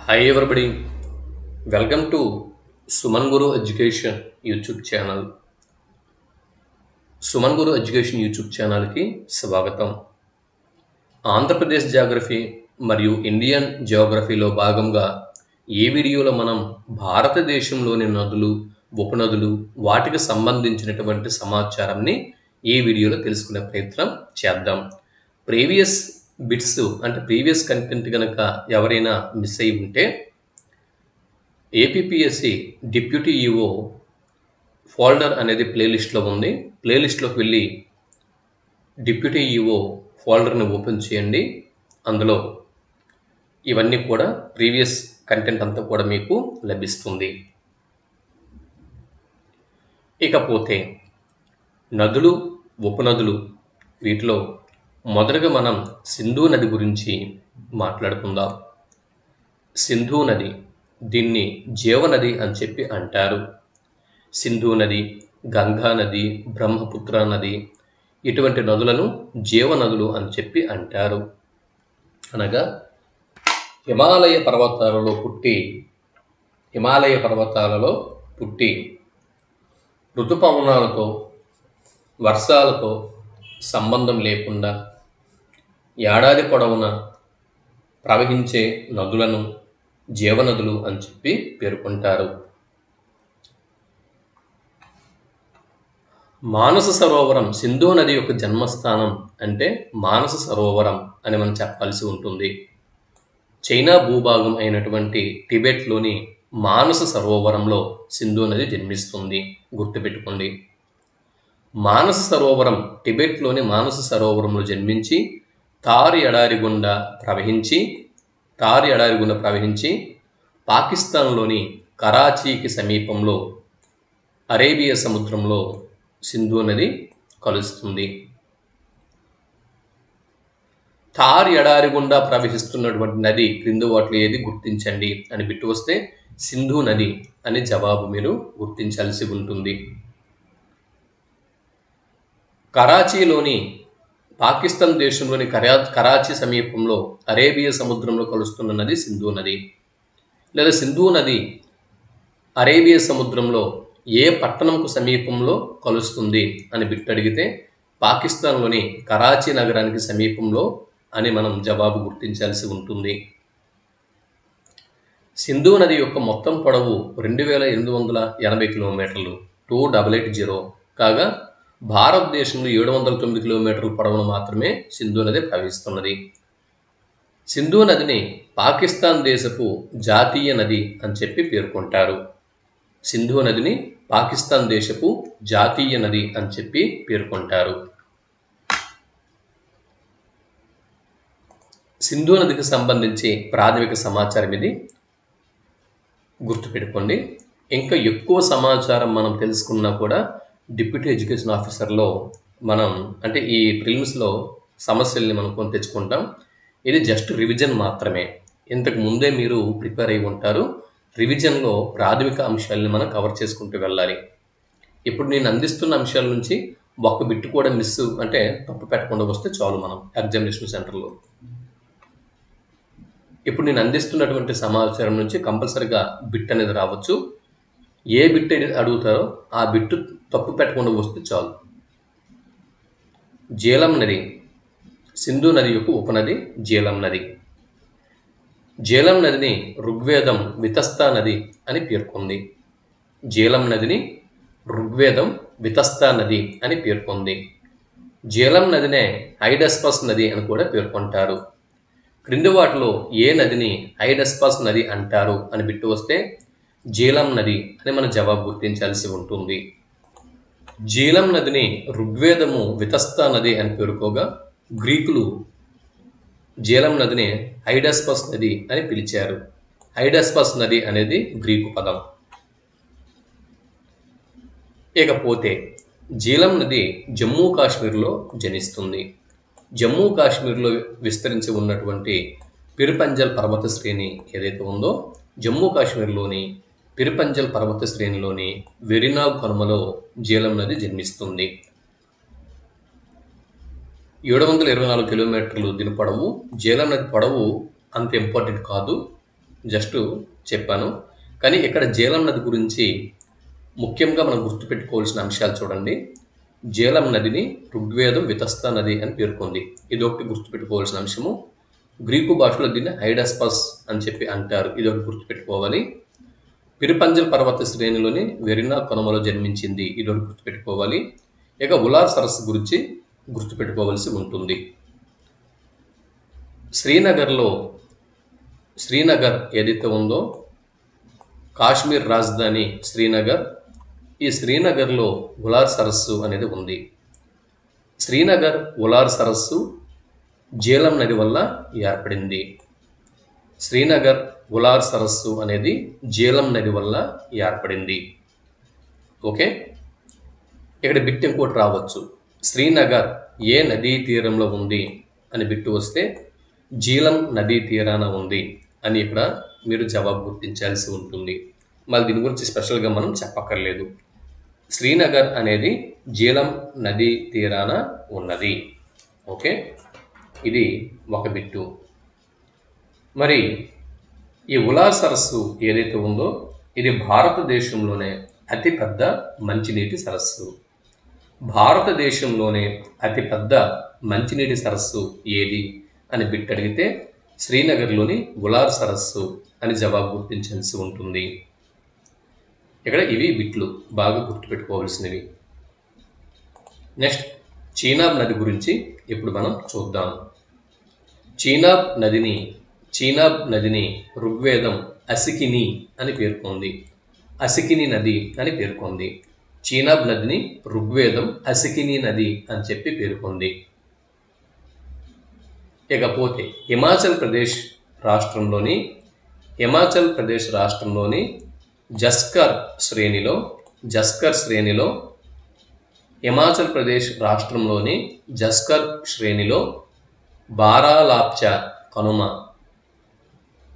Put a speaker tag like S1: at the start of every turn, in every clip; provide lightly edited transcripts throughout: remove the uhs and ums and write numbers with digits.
S1: Hi everybody, welcome to Suman Guru Education YouTube channel. Suman Guru education YouTube ఛానల్కి స్వాగతం. Andhra Pradesh geography మరియు Indian జియోగ్రఫీలో భాగంగా ఈ వీడియోలో మనం భారతదేశంలోని నదులు, ఉపనదులు, వాటికి సంబంధించినటువంటి సమాచారాన్ని ఈ వీడియోలో తెలుసుకునే ప్రయత్నం చేద్దాం. ప్రీవియస్ బిట్స్ అంటే ప్రీవియస్ కంటెంట్ కనుక ఎవరైనా మిస్ అయి ఉంటే ఏపీపీఎస్సి డిప్యూటీ ఈఓ ఫోల్డర్ అనేది ప్లేలిస్ట్లో ఉంది. ప్లేలిస్ట్లోకి వెళ్ళి డిప్యూటీ ఈఓ ఫోల్డర్ని ఓపెన్ చేయండి. అందులో ఇవన్నీ కూడా ప్రీవియస్ కంటెంట్ అంతా కూడా మీకు లభిస్తుంది. ఇకపోతే నదులు, ఉపనదులు, వీటిలో మొదటగా మనం సింధు నది గురించి మాట్లాడుకుందాం. సింధు నది, దీన్ని జీవనది అని చెప్పి అంటారు. సింధు నది, గంగా నది, బ్రహ్మపుత్ర నది, ఇటువంటి నదులను జీవనదులు అని చెప్పి అంటారు. అనగా హిమాలయ పర్వతాలలో పుట్టి ఋతుపవనాలతో, వర్షాలతో సంబంధం లేకుండా ఏడాది పొడవునా ప్రవహించే నదులను జీవనదులు అని చెప్పి పేర్కొంటారు. మానస సరోవరం, సింధు నది యొక్క జన్మస్థానం అంటే మానస సరోవరం అని మనం చెప్పాల్సి ఉంటుంది. చైనా భూభాగం అయినటువంటి టిబెట్లోని మానస సరోవరంలో సింధు నది జన్మిస్తుంది. గుర్తుపెట్టుకోండి, మానస సరోవరం టిబెట్లోని మానస సరోవరంలో జన్మించి థార్ ఎడారి గుండా ప్రవహించి పాకిస్తాన్లోని కరాచీకి సమీపంలో అరేబియా సముద్రంలో సింధు నది కలుస్తుంది. థార్ ఎడారి గుండా ప్రవహిస్తున్నటువంటి నది క్రింది వాటిలో ఏది గుర్తించండి అని బిట్టు వస్తే సింధు నది అని జవాబు మీరు గుర్తించాల్సి ఉంటుంది. కరాచీలోని పాకిస్తాన్ దేశంలోని కరాచీ సమీపంలో అరేబియా సముద్రంలో కలుస్తున్న నది సింధు నది. లేదా సింధు నది అరేబియా సముద్రంలో ఏ పట్టణంకు సమీపంలో కలుస్తుంది అని బిట్టు అడిగితే పాకిస్తాన్లోని కరాచీ నగరానికి సమీపంలో అని మనం జవాబు గుర్తించాల్సి ఉంటుంది. సింధు నది యొక్క మొత్తం పొడవు 2880 కిలోమీటర్లు 2880 కాగా భారతదేశంలో 709 కిలోమీటర్ల పొడవును మాత్రమే సింధు నది ప్రవహిస్తున్నది. సింధు నదిని పాకిస్తాన్ దేశపు జాతీయ నది అని చెప్పి పేర్కొంటారు. సింధు నదిని పాకిస్తాన్ దేశపు జాతీయ నది అని చెప్పి పేర్కొంటారు. సింధు నదికి సంబంధించి ప్రాథమిక సమాచారం ఇది, గుర్తుపెట్టుకోండి. ఇంకా ఎక్కువ సమాచారం మనం తెలుసుకున్నా కూడా డిప్యూటీ ఎడ్యుకేషన్ ఆఫీసర్లో మనం అంటే ఈ ప్రిలిమ్స్లో సమస్యల్ని మనం కొని తెచ్చుకుంటాం. ఇది జస్ట్ రివిజన్ మాత్రమే. ఇంతకు ముందే మీరు ప్రిపేర్ అయి ఉంటారు. రివిజన్లో ప్రాథమిక అంశాలని మనం కవర్ చేసుకుంటూ వెళ్ళాలి. ఇప్పుడు నేను అందిస్తున్న అంశాల నుంచి ఒక్క బిట్టు కూడా మిస్ అంటే తప్పు పెట్టకుండా వస్తే చాలు మనం ఎగ్జామినేషన్ సెంటర్లో. ఇప్పుడు నేను అందిస్తున్నటువంటి సమాచారం నుంచి కంపల్సరిగా బిట్ అనేది రావచ్చు. ఏ బిట్ అడుగుతారో ఆ బిట్టు తప్పు పెట్టకుండా వస్తే చాలు. జీలం నది, సింధు నది యొక్క ఉపనది జీలం నది. జీలం నదిని ఋగ్వేదం వితస్తా నది అని పేర్కొంది. జీలం నదిని ఋగ్వేదం వితస్తా నది అని పేర్కొంది. జీలం నదినే హైడస్పస్ నది అని కూడా పేర్కొంటారు. క్రింది వాటిలో ఏ నదిని హైడస్పస్ నది అంటారు అని బిట్టు వస్తే జీలం నది అని మన జవాబు గుర్తించాల్సి ఉంటుంది. జీలం నదిని ఋగ్వేదము వితస్తా నది అని పేర్కోగా గ్రీకులు జీలం నదిని హైడస్పస్ నది అని పిలిచారు. హైడస్పస్ నది అనేది గ్రీకు పదం. ఇకపోతే జీలం నది జమ్మూ కాశ్మీర్లో జనిస్తుంది. జమ్మూ కాశ్మీర్లో విస్తరించి ఉన్నటువంటి పిరిపంజల్ పర్వత శ్రేణి ఏదైతే ఉందో జమ్మూ కాశ్మీర్లోని పిరిపంజల్ పర్వత శ్రేణిలోని వెరినాగ్ కనుమలో జీలం నది జన్మిస్తుంది. 724 కిలోమీటర్లు దీని పొడవు. జీలం నది పొడవు అంత ఇంపార్టెంట్ కాదు. జస్ట్ చెప్పాను. కానీ ఇక్కడ జీలం నది గురించి ముఖ్యంగా మనం గుర్తుపెట్టుకోవాల్సిన అంశాలు చూడండి. జీలం నదిని ఋగ్వేదం వితస్త నది అని పేర్కొంది. ఇది ఒకటి గుర్తుపెట్టుకోవాల్సిన అంశము. గ్రీకు భాషలో దీన్ని హైడస్పస్ అని చెప్పి అంటారు. ఇది ఒకటి గుర్తుపెట్టుకోవాలి. పిరిపంజల్ పర్వత శ్రేణిలోని వెరినా కొనమలో జన్మించింది. ఇది ఒకటి గుర్తుపెట్టుకోవాలి. ఇక ఉలార్ సరస్సు గురించి గుర్తుపెట్టుకోవాల్సి ఉంటుంది. శ్రీనగర్ ఏదైతే ఉందో కాశ్మీర్ రాజధాని శ్రీనగర్. ఈ శ్రీనగర్లో ఉలార్ సరస్సు అనేది ఉంది. శ్రీనగర్ ఉలార్ సరస్సు జీలం నది వల్ల ఏర్పడింది. శ్రీనగర్ ఉలార్ సరస్సు అనేది జీలం నది వల్ల ఏర్పడింది. ఓకే, ఇక్కడ బిట్ ఇంకోటి రావచ్చు. శ్రీనగర్ ఏ నదీ తీరంలో ఉంది అని బిట్టు వస్తే జీలం నదీ తీరాన ఉంది అని ఇక్కడ మీరు జవాబు గుర్తించాల్సి ఉంటుంది. మళ్ళీ దీని గురించి స్పెషల్గా మనం చెప్పక్కర్లేదు. శ్రీనగర్ అనేది జీలం నదీ తీరాన ఉన్నది. ఓకే, ఇది ఒక బిట్టు. మరి ఈ ఉలార్ సరస్సు ఏదైతే ఉందో ఇది భారతదేశంలోనే అతిపెద్ద మంచినీటి సరస్సు. భారతదేశంలోనే అతిపెద్ద మంచినీటి సరస్సు ఏది అని బిట్ అడిగితే శ్రీనగర్లోని ఉలార్ సరస్సు అని జవాబు గుర్తించాల్సి ఉంటుంది. ఇక్కడ ఇవి బిట్లు బాగా గుర్తుపెట్టుకోవాల్సినవి. నెక్స్ట్ చీనాబ్ నది గురించి ఇప్పుడు మనం చూద్దాం. చీనాబ్ నదిని ఋగ్వేదం అసికిని అని పేర్కొంది. అసికిని నది అని పేర్కొంది. చీనాబ్ నదిని ఋగ్వేదం అసికిని నది అని చెప్పి పేర్కొంది. ఇకపోతే హిమాచల్ ప్రదేశ్ రాష్ట్రంలోని జస్కర్ శ్రేణిలో హిమాచల్ ప్రదేశ్ రాష్ట్రంలోని జస్కర్ శ్రేణిలో బారాలాప్చ కనుమ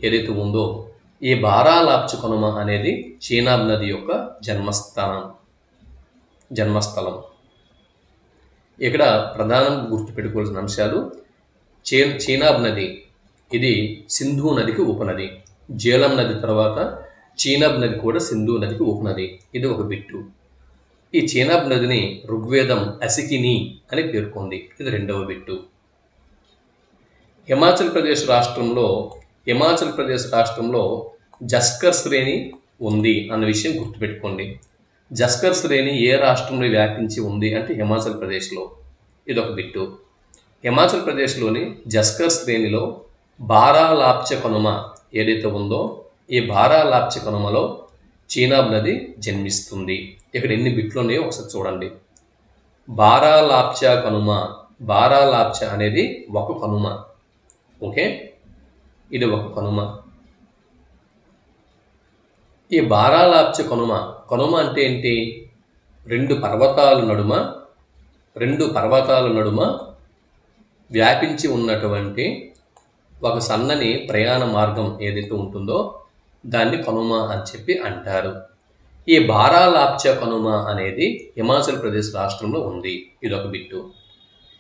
S1: ఏదైతే ఉందో ఈ బారాలాప్చ కనుమ అనేది చీనాబ్ నది యొక్క జన్మస్థలం. ఇక్కడ ప్రధానంగా గుర్తుపెట్టుకోవాల్సిన అంశాలు చీనాబ్ నది ఇది సింధు నదికి ఉపనది. జీలం నది తర్వాత చీనాబ్ నది కూడా సింధు నదికి ఉపనది. ఇది ఒక బిట్టు. ఈ చీనాబ్ నదిని ఋగ్వేదం అసికిని అని పేర్కొంది. ఇది రెండవ బిట్టు. హిమాచల్ ప్రదేశ్ రాష్ట్రంలో జస్కర్ శ్రేణి ఉంది అన్న విషయం గుర్తుపెట్టుకోండి. జస్కర్ శ్రేణి ఏ రాష్ట్రంలో వ్యాపించి ఉంది అంటే హిమాచల్ ప్రదేశ్లో. ఇదొక బిట్టు. హిమాచల్ ప్రదేశ్లోని జస్కర్ శ్రేణిలో బారాలాప్చ కనుమ ఏదైతే ఉందో ఈ బారాలాప్చ కనుమలో చీనాబ్ నది జన్మిస్తుంది. ఇక్కడ ఎన్ని బిట్లు ఉన్నాయో ఒకసారి చూడండి. బారాలాప్చ అనేది ఒక కనుమ. ఓకే, ఇది ఒక కనుమ. ఈ బారాలాప్చ కనుమ అంటే ఏంటి? రెండు పర్వతాల నడుమ వ్యాపించి ఉన్నటువంటి ఒక సన్నని ప్రయాణ మార్గం ఏదైతే ఉంటుందో దాన్ని కనుమ అని చెప్పి అంటారు. ఈ బారాలాప్చ కనుమ అనేది హిమాచల్ ప్రదేశ్ రాష్ట్రంలో ఉంది. ఇదొక బిట్టు.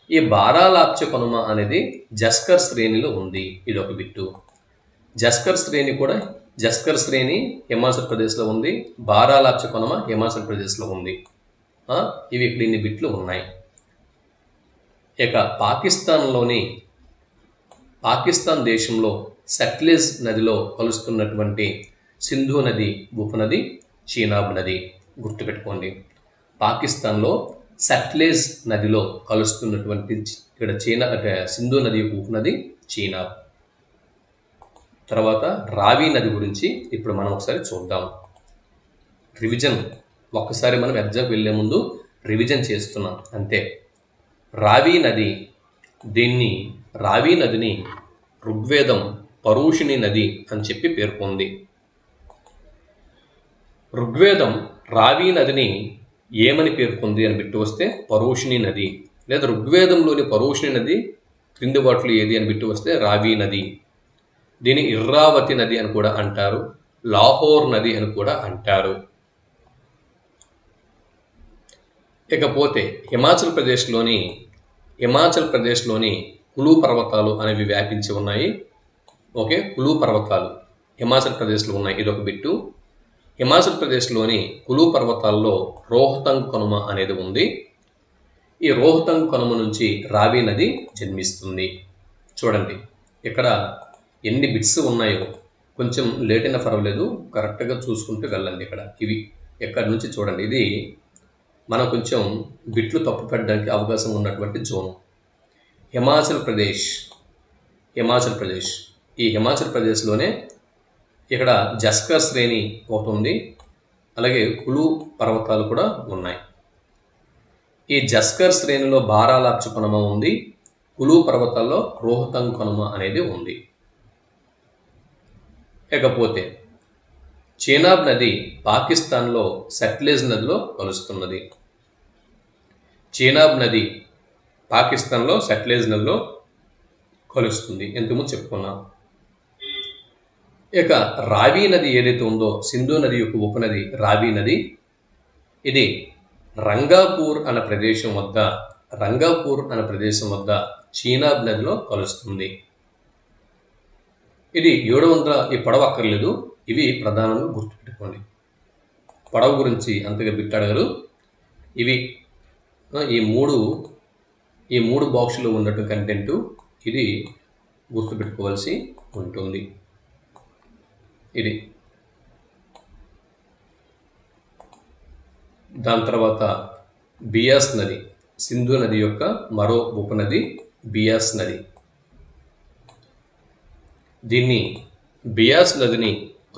S1: ఈ బారాలాప్చ కనుమ అనేది జస్కర్ శ్రేణిలో ఉంది. ఇదొక బిట్టు. జస్కర్ శ్రేణి హిమాచల్ ప్రదేశ్లో ఉంది. బారాలాప్చ కనుమ హిమాచల్ ప్రదేశ్లో ఉంది. ఇవి ఇక్కడ ఇన్ని బిట్లు ఉన్నాయి. ఇక పాకిస్తాన్ దేశంలో సట్లెజ్ నదిలో కలుస్తున్నటువంటి సింధు నది ఉపనది చీనాబ్ నది. గుర్తుపెట్టుకోండి. పాకిస్తాన్లో సట్లెజ్ నదిలో కలుస్తున్నటువంటి ఇక్కడ సింధు నది ఉపనది చీనాబ్. తర్వాత రావి నది గురించి ఇప్పుడు మనం ఒకసారి చూద్దాం. రివిజన్ ఒక్కసారి మనం ఎగ్జామ్కి వెళ్ళే ముందు రివిజన్ చేస్తున్నాం అంతే. రావి నదిని ఋగ్వేదం పరూషిణి నది అని చెప్పి పేర్కొంది. ఋగ్వేదం రావి నదిని ఏమని పేర్కొంది అని బిట్టు వస్తే పరూషిణి నది. లేదా ఋగ్వేదంలోని పరూషిణి నది క్రింది వాటిలో ఏది అని బిట్టు వస్తే రావి నది. దీని ఇర్రావతి నది అని కూడా అంటారు. లాహోర్ నది అని కూడా అంటారు. ఇకపోతే హిమాచల్ ప్రదేశ్లోని కులు పర్వతాలు అనేవి వ్యాపించి ఉన్నాయి. ఓకే, కులు పర్వతాలు హిమాచల్ ప్రదేశ్లో ఉన్నాయి. ఇదొక బిట్టు. హిమాచల్ ప్రదేశ్లోని కులు పర్వతాల్లో రోహతంగ్ కనుమ అనేది ఉంది. ఈ రోహతంగ్ కనుమ నుంచి రావి నది జన్మిస్తుంది. చూడండి ఇక్కడ ఎన్ని బిట్స్ ఉన్నాయో, కొంచెం లేట్ అయినా పర్వాలేదు, కరెక్ట్గా చూసుకుంటూ వెళ్ళండి. ఇక్కడ ఇవి ఎక్కడి నుంచి చూడండి, ఇది మనం కొంచెం బిట్లు తప్పు పెట్టడానికి అవకాశం ఉన్నటువంటి జోన్. హిమాచల్ ప్రదేశ్ ఈ హిమాచల్ ప్రదేశ్లోనే ఇక్కడ జస్కర్ శ్రేణి ఒకటి ఉంది, అలాగే కులు పర్వతాలు కూడా ఉన్నాయి. ఈ జస్కర్ శ్రేణిలో బారాలాప్చ కనుమ ఉంది, కులు పర్వతాల్లో రోహతంగ్ కనుమ అనేది ఉంది. ఇకపోతే చీనాబ్ నది పాకిస్తాన్లో సట్లెజ్ నదిలో కలుస్తున్నది. చీనాబ్ నది పాకిస్తాన్లో సట్లెజ్ నదిలో కలుస్తుంది, ఎంతకుముందు చెప్పుకున్నాం. ఇక రావి నది ఏదైతే ఉందో, సింధు నది యొక్క ఉపనది రావి నది, ఇది రంగాపూర్ అనే ప్రదేశం వద్ద చీనాబ్ నదిలో కలుస్తుంది. ఇది 700, ఈ పొడవు అక్కర్లేదు, ఇవి ప్రధానంగా గుర్తుపెట్టుకోండి. పొడవు గురించి అంతగా బిట్టడగరు. ఇవి ఈ మూడు బాక్సులో ఉన్నట్టు కంటెంట్ ఇది గుర్తుపెట్టుకోవాల్సి ఉంటుంది. ఇది దాని తర్వాత బియాస్ నది, సింధు నది యొక్క మరో ఉపనది బియాస్ నది. దీన్ని బియాస్ నదిని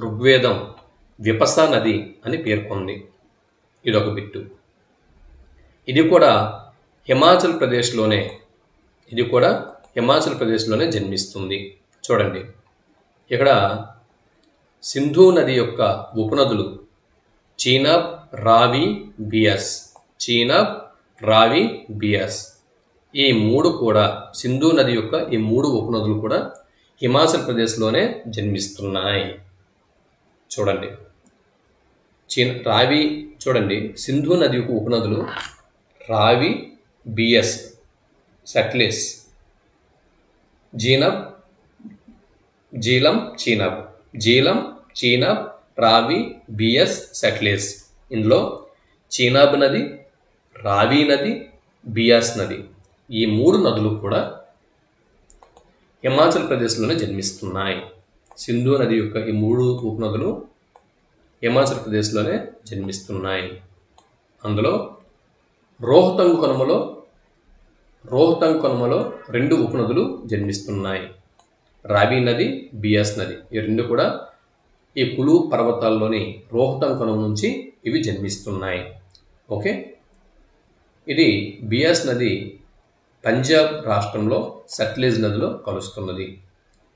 S1: ఋగ్వేదం విపసా నది అని పేర్కొంది. ఇదొక బిట్టు. ఇది కూడా హిమాచల్ ప్రదేశ్లోనే జన్మిస్తుంది. చూడండి ఇక్కడ సింధు నది యొక్క ఉపనదులు చీనాబ్, రావి, బియాస్, ఈ మూడు కూడా, సింధు నది యొక్క ఈ మూడు ఉపనదులు కూడా హిమాచల్ ప్రదేశ్లోనే జన్మిస్తున్నాయి. చూడండి చూడండి సింధు నది యొక్క ఉపనదులు రావి, బియాస్, సట్లెజ్, జీలం, చీనాబ్, రావి, బియాస్, సట్లెజ్. ఇందులో చీనాబ్ నది, రావి నది, బియాస్ నది, ఈ మూడు నదులు కూడా హిమాచల్ ప్రదేశ్లోనే జన్మిస్తున్నాయి. సింధు నది యొక్క ఈ మూడు ఉపనదులు హిమాచల్ ప్రదేశ్లోనే జన్మిస్తున్నాయి. అందులో రోహతంగ్ కనుమలో 2 ఉపనదులు జన్మిస్తున్నాయి, రావి నది, బియాస్ నది. ఈ రెండు కూడా ఈ కులు పర్వతాల్లోని రోహతంగ్ కనుమ నుంచి ఇవి జన్మిస్తున్నాయి. ఓకే, ఇది బియాస్ నది పంజాబ్ రాష్ట్రంలో సట్లెజ్ నదిలో కలుస్తున్నది.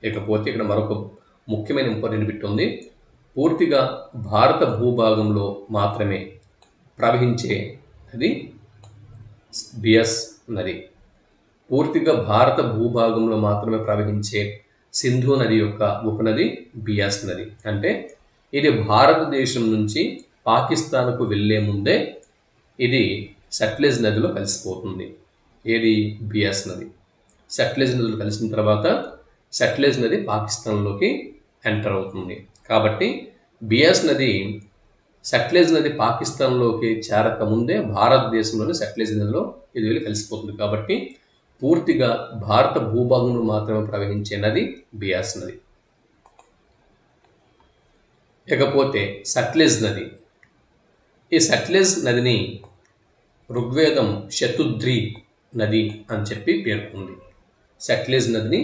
S1: ఇకపోతే ఇక్కడ మరొక ముఖ్యమైన ఇంపార్టెంట్ బిట్ ఉంది. పూర్తిగా భారత భూభాగంలో మాత్రమే ప్రవహించే నది బియాస్ నది. పూర్తిగా భారత భూభాగంలో మాత్రమే ప్రవహించే సింధు నది యొక్క ఉపనది బియాస్ నది. అంటే ఇది భారతదేశం నుంచి పాకిస్తాన్కు వెళ్ళే ముందే ఇది సట్లెజ్ నదిలో కలిసిపోతుంది. ఏది? బియాస్ నది. సట్లెజ్ నదిలో కలిసిన తర్వాత సట్లెజ్ నది పాకిస్తాన్లోకి ఎంటర్ అవుతుంది. కాబట్టి బియాస్ నది సట్లెజ్ నది పాకిస్తాన్లోకి చేరక ముందే భారతదేశంలోని సట్లెజ్ నదిలో ఇది వెళ్ళి కలిసిపోతుంది. కాబట్టి పూర్తిగా భారత భూభాగంలో మాత్రమే ప్రవహించే నది బియాస్ నది. ఇకపోతే సట్లెజ్ నది. ఈ సట్లెజ్ నదిని ఋగ్వేదం శతుద్రి నది అని చెప్పి పేర్కొంది. సట్లెజ్ నదిని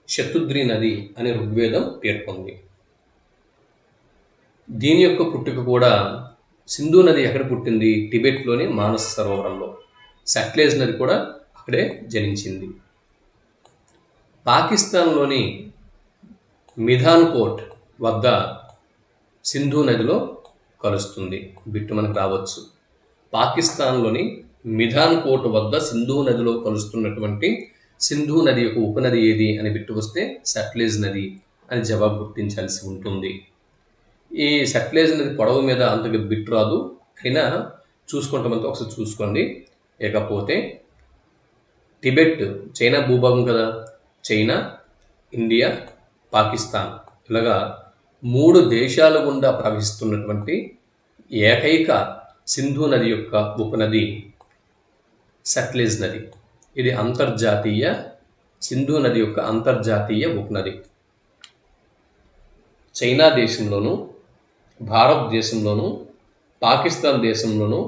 S1: శతుద్రి నది అని ఋగ్వేదం పేర్కొంది. దీని యొక్క పుట్టుక కూడా, సింధు నది ఎక్కడ పుట్టింది? టిబెట్లోని మానస సరోవరంలో. సట్లెజ్ నది కూడా అక్కడే జనించింది. పాకిస్తాన్లోని మిధాన్కోట్ వద్ద సింధు నదిలో కలుస్తుంది. బిట్టు మనకు రావచ్చు. పాకిస్తాన్లోని మిధాన్కోట్ వద్ద సింధు నదిలో కలుస్తున్నటువంటి సింధు నది యొక్క ఉపనది ఏది అని బిట్టు వస్తే సట్లెజ్ నది అని జవాబు గుర్తించాల్సి ఉంటుంది. ఈ సట్లెజ్ నది పొడవు మీద అంతగా బిట్టు రాదు, అయినా చూసుకుంటామంతా ఒకసారి చూసుకోండి. ఇకపోతే టిబెట్ చైనా భూభాగం కదా, చైనా, ఇండియా, పాకిస్తాన్ ఇలాగా 3 దేశాల గుండా ప్రవహిస్తున్నటువంటి ఏకైక సింధు నది యొక్క ఉపనది సట్లెజ్ నది. ఇది అంతర్జాతీయ సింధు నది యొక్క అంతర్జాతీయ ఉపనది. చైనా దేశంలోను, భారతదేశంలోను, పాకిస్తాన్ దేశంలోను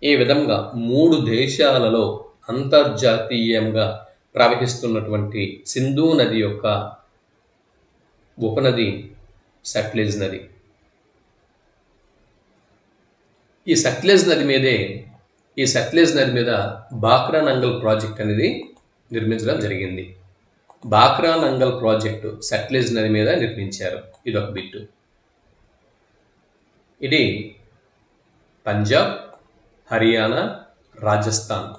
S1: ఈ విధంగా 3 దేశాలలో అంతర్జాతీయంగా ప్రవహిస్తున్నటువంటి సింధు నది యొక్క ఉపనది సట్లెజ్ నది. ఈ సట్లెజ్ నది మీద బాక్రా నంగల్ ప్రాజెక్ట్ అనేది నిర్మించడం జరిగింది. బాక్రా నంగల్ ప్రాజెక్టు సట్లెజ్ నది మీద నిర్మించారు. ఇదొక బిట్టు. ఇది పంజాబ్, హర్యానా, రాజస్థాన్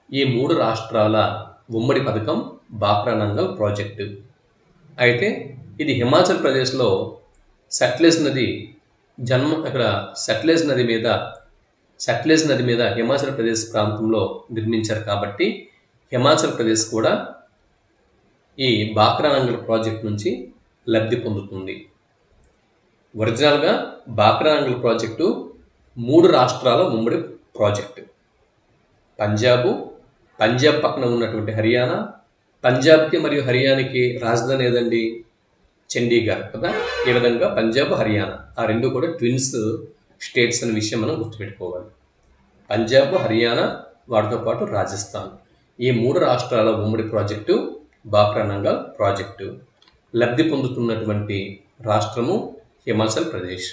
S1: ఈ 3 రాష్ట్రాల ఉమ్మడి పథకం బాక్రా నంగల్ ప్రాజెక్టు. అయితే ఇది హిమాచల్ ప్రదేశ్లో సట్లెజ్ నది ఇక్కడ సట్లెజ్ నది మీద హిమాచల్ ప్రదేశ్ ప్రాంతంలో నిర్మించారు కాబట్టి హిమాచల్ ప్రదేశ్ కూడా ఈ బాక్రా నంగల్ ప్రాజెక్ట్ నుంచి లబ్ధి పొందుతుంది. ఒరిజినల్గా బాక్రా నంగల్ ప్రాజెక్టు 3 రాష్ట్రాల ఉమ్మడి ప్రాజెక్టు. పంజాబ్ పక్కన ఉన్నటువంటి హర్యానా, పంజాబ్కి మరియు హర్యానాకి రాజధాని ఏదండి? చండీగఢ్ కదా. ఈ విధంగా పంజాబ్, హర్యానా ఆ 2 కూడా ట్విన్స్ స్టేట్స్ అనే విషయం మనం గుర్తుపెట్టుకోవాలి. పంజాబ్, హర్యానా వాటితో పాటు రాజస్థాన్ ఈ 3 రాష్ట్రాల ఉమ్మడి ప్రాజెక్టు బాక్రా నంగల్ ప్రాజెక్టు. లబ్ధి పొందుతున్నటువంటి రాష్ట్రము హిమాచల్ ప్రదేశ్.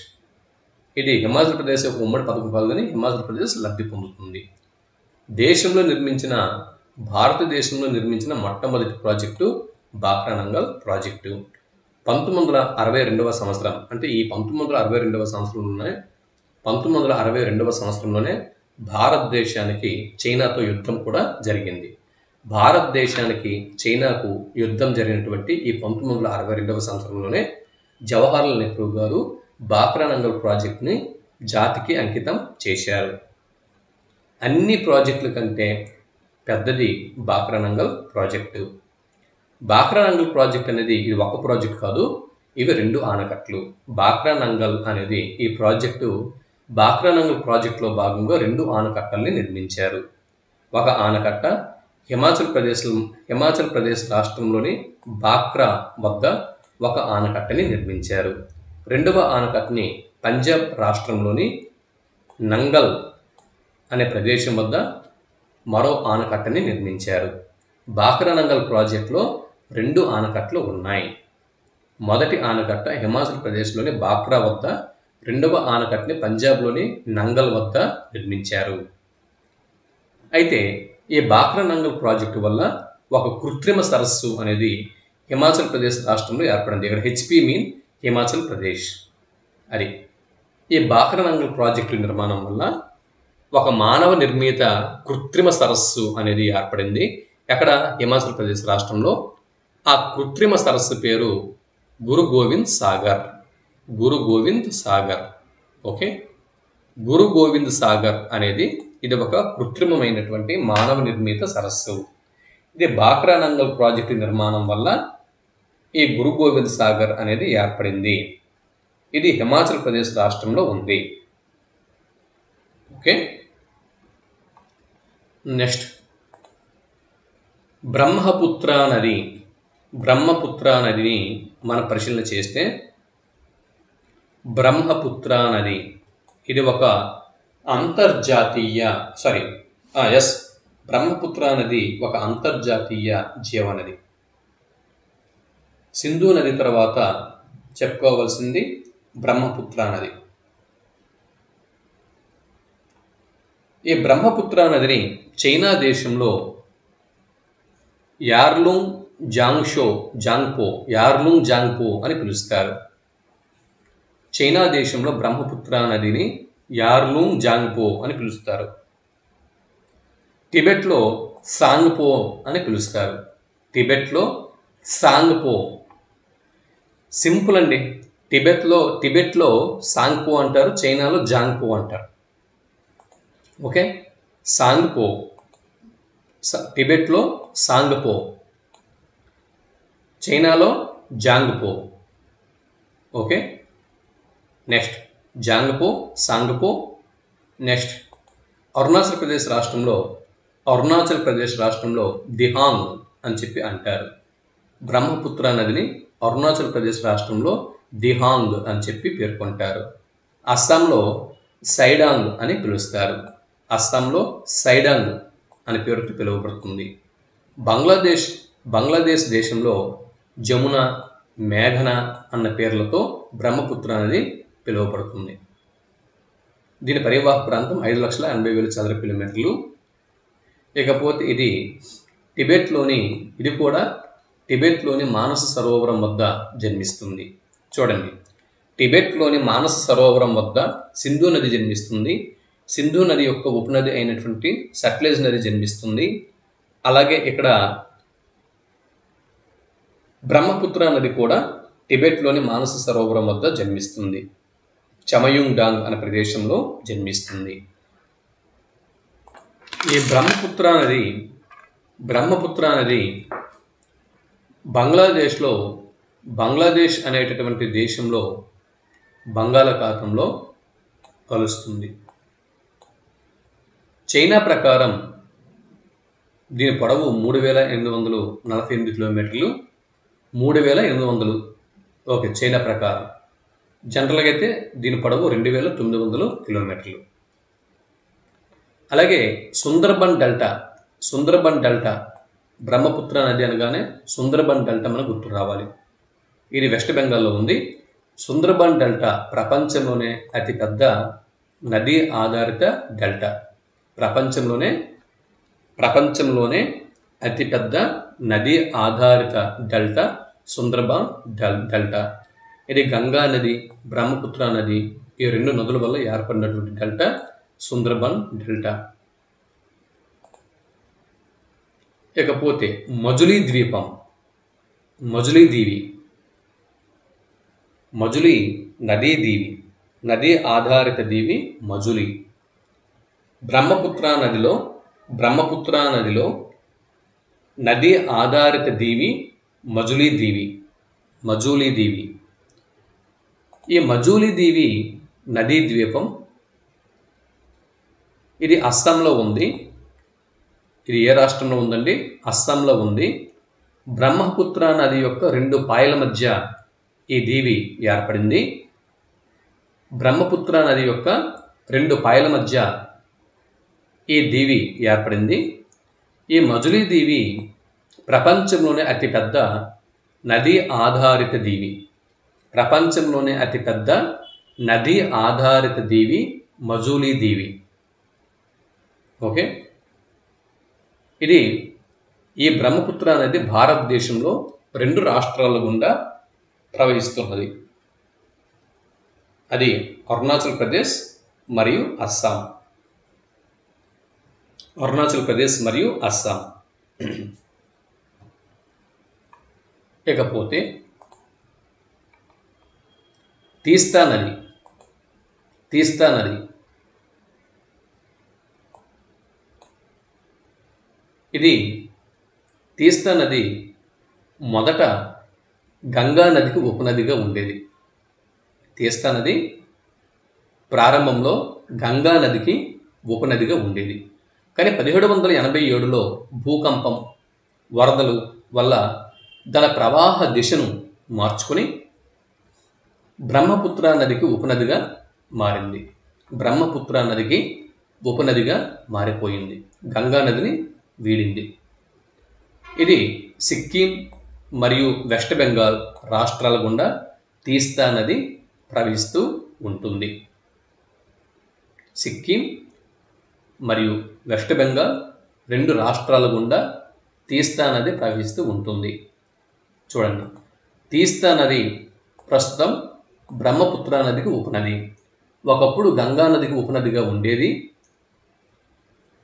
S1: ఇది హిమాచల్ ప్రదేశ్ యొక్క ఉమ్మడి పథకం పాల్గొని హిమాచల్ ప్రదేశ్ లబ్ధి పొందుతుంది. భారతదేశంలో నిర్మించిన మొట్టమొదటి ప్రాజెక్టు బాక్రా నంగల్ ప్రాజెక్టు 1962వ సంవత్సరం. అంటే ఈ 1962వ సంవత్సరంలోనే భారతదేశానికి చైనాతో యుద్ధం కూడా జరిగింది. భారతదేశానికి చైనాకు యుద్ధం జరిగినటువంటి ఈ 1962వ సంవత్సరంలోనే జవహర్లాల్ నెహ్రూ గారు బాక్రా నంగల్ ప్రాజెక్టుని జాతికి అంకితం చేశారు. అన్ని ప్రాజెక్టుల కంటే పెద్దది బాక్రా నంగల్ ప్రాజెక్టు. బాక్రా నంగల్ ప్రాజెక్ట్ అనేది ఇది ఒక ప్రాజెక్ట్ కాదు, ఇవి 2 ఆనకట్లు. బాక్రా నంగల్ అనేది ఈ ప్రాజెక్టు బాక్రా నంగల్ ప్రాజెక్టులో భాగంగా 2 ఆనకట్టల్ని నిర్మించారు. ఒక ఆనకట్ట హిమాచల్ ప్రదేశ్ రాష్ట్రంలోని బాక్రా వద్ద ఒక ఆనకట్టని నిర్మించారు. రెండవ ఆనకట్టని పంజాబ్ రాష్ట్రంలోని నంగల్ అనే ప్రదేశం వద్ద మరో ఆనకట్టని నిర్మించారు. బాక్రా నంగల్ ప్రాజెక్టులో 2 ఆనకట్టలు ఉన్నాయి. మొదటి ఆనకట్ట హిమాచల్ ప్రదేశ్లోని బాక్రా వద్ద, రెండవ ఆనకట్టని పంజాబ్లోని నంగల్ వద్ద నిర్మించారు. అయితే ఈ బాక్రా నంగల్ ప్రాజెక్టు వల్ల ఒక కృత్రిమ సరస్సు అనేది హిమాచల్ ప్రదేశ్ రాష్ట్రంలో ఏర్పడింది. ఇక్కడ హెచ్పి మీన్ హిమాచల్ ప్రదేశ్. అది ఈ బాక్రా నంగల్ ప్రాజెక్టు నిర్మాణం వల్ల ఒక మానవ నిర్మిత కృత్రిమ సరస్సు అనేది ఏర్పడింది. ఎక్కడ? హిమాచల్ ప్రదేశ్ రాష్ట్రంలో. ఆ కృత్రిమ సరస్సు పేరు గురు గోవింద్ సాగర్. ఓకే, గురు గోవింద్ సాగర్ అనేది ఇది ఒక కృత్రిమమైనటువంటి మానవ నిర్మిత సరస్సు. ఇది బాక్రా నంగల్ ప్రాజెక్టు నిర్మాణం వల్ల ఈ గురు గోవింద్ సాగర్ అనేది ఏర్పడింది. ఇది హిమాచల్ ప్రదేశ్ రాష్ట్రంలో ఉంది. ఓకే, నెక్స్ట్ బ్రహ్మపుత్ర నదిని మనం పరిశీలన చేస్తే బ్రహ్మపుత్ర నది ఇది ఒక బ్రహ్మపుత్ర నది ఒక అంతర్జాతీయ జీవనది. సింధు నది తర్వాత చెప్పుకోవాల్సింది బ్రహ్మపుత్ర నది. ఈ బ్రహ్మపుత్ర నదిని చైనా దేశంలో యార్లుంగ్ జాంగ్పో అని పిలుస్తారు. చైనా దేశంలో బ్రహ్మపుత్ర నదిని యార్లుంగ్ జాంగ్పో అని పిలుస్తారు. టిబెట్లో సాంగ్పో అని పిలుస్తారు. సింపుల్ అండి. టిబెట్లో సాంగ్పో అంటారు, చైనాలో జాంగ్పో అంటారు. ఓకే, సాంగ్పో, టిబెట్లో సాంగ్పో, చైనాలో Zangbo. Okay, next Zangbo, Tsangpo. Next Arunachal Pradesh రాష్ట్రంలో దిహాంగ్ అని చెప్పి అంటారు. బ్రహ్మపుత్ర నదిని అరుణాచల్ ప్రదేశ్ రాష్ట్రంలో దిహాంగ్ అని చెప్పి పేర్కొంటారు. అస్సాంలో సైడాంగ్ అని పిలుస్తారు. అస్సాంలో సైడాంగ్ అని పేరుతో పిలువబడుతుంది. బంగ్లాదేశ్ దేశంలో జమున, మేఘన అన్న పేర్లతో బ్రహ్మపుత్ర నది పిలువబడుతుంది. దీని పరివాహక ప్రాంతం 5,80,000 చదరపు కిలోమీటర్లు. ఇకపోతే ఇది కూడా టిబెట్లోని మానస సరోవరం వద్ద జన్మిస్తుంది. చూడండి, టిబెట్లోని మానస సరోవరం వద్ద సింధు నది జన్మిస్తుంది. సింధు నది యొక్క ఉపనది అయినటువంటి సట్లెజ్ నది జన్మిస్తుంది. అలాగే ఇక్కడ బ్రహ్మపుత్ర నది కూడా టిబెట్లోని మానస సరోవరం వద్ద జన్మిస్తుంది. చమయుంగ్ డాంగ్ అనే ప్రదేశంలో జన్మిస్తుంది. ఈ బ్రహ్మపుత్ర నది బంగ్లాదేశ్ అనేటటువంటి దేశంలో బంగాళాఖాతంలో కలుస్తుంది. చైనా ప్రకారం దీని పొడవు 3,848 కిలోమీటర్లు. 3,800 ఓకే, చైనా ప్రకారం. జనరల్గా అయితే దీని పొడవు 2,900 కిలోమీటర్లు. అలాగే సుందర్బన్ డెల్టా బ్రహ్మపుత్ర నది అనగానే సుందర్బన్ డెల్టా మనకు గుర్తు రావాలి. ఇది వెస్ట్ బెంగాల్లో ఉంది. సుందర్బన్ డెల్టా ప్రపంచంలోనే అతిపెద్ద నదీ ఆధారిత డెల్టా. ప్రపంచంలోనే అతిపెద్ద నదీ ఆధారిత డెల్టా సుందర్బన్ డెల్టా. ఇది గంగా నది, బ్రహ్మపుత్ర నది ఈ రెండు నదుల వల్ల ఏర్పడినటువంటి డెల్టా సుందర్బన్ డెల్టా. ఇకపోతే మజులీ నదీ ఆధారిత దీవి మజులీ. బ్రహ్మపుత్ర నదిలో నదీ ఆధారిత దీవి మజులీ దీవి. ఈ మజులీ దీవి నదీ ద్వీపం ఇది అస్సాంలో ఉంది. ఇది ఏ రాష్ట్రంలో ఉందండి? అస్సాంలో ఉంది. బ్రహ్మపుత్ర నది యొక్క 2 పాయల మధ్య ఈ దీవి ఏర్పడింది. బ్రహ్మపుత్ర నది యొక్క 2 పాయల మధ్య ఈ దీవి ఏర్పడింది. ఈ మజులీ దీవి ప్రపంచంలోనే అతిపెద్ద నదీ ఆధారిత దీవి మజులీ దీవి. ఓకే, ఈ బ్రహ్మపుత్ర నది భారతదేశంలో 2 రాష్ట్రాల గుండా ప్రవహిస్తున్నది. అది అరుణాచల్ ప్రదేశ్ మరియు అస్సాం. ఇకపోతే తీస్తా నది. తీస్తా నది మొదట గంగా నదికి ఉపనదిగా ఉండేది. తీస్తా నది ప్రారంభంలో గంగా నదికి ఉపనదిగా ఉండేది. కానీ 1787లో భూకంపం, వరదలు వల్ల దాని ప్రవాహ దిశను మార్చుకొని బ్రహ్మపుత్ర నదికి ఉపనదిగా మారింది. బ్రహ్మపుత్ర నదికి ఉపనదిగా మారిపోయింది. గంగా నదిని వీడింది. ఇది సిక్కిం మరియు వెస్ట్ బెంగాల్ రాష్ట్రాల గుండా తీస్తా నది ప్రవహిస్తూ ఉంటుంది. సిక్కిం మరియు వెస్ట్ బెంగాల్ 2 రాష్ట్రాల గుండా తీస్తా నది ప్రవహిస్తూ ఉంటుంది. చూడండి, తీస్తా నది ప్రస్తుతం బ్రహ్మపుత్ర నదికి ఉపనది. ఒకప్పుడు గంగా నదికి ఉపనదిగా ఉండేది.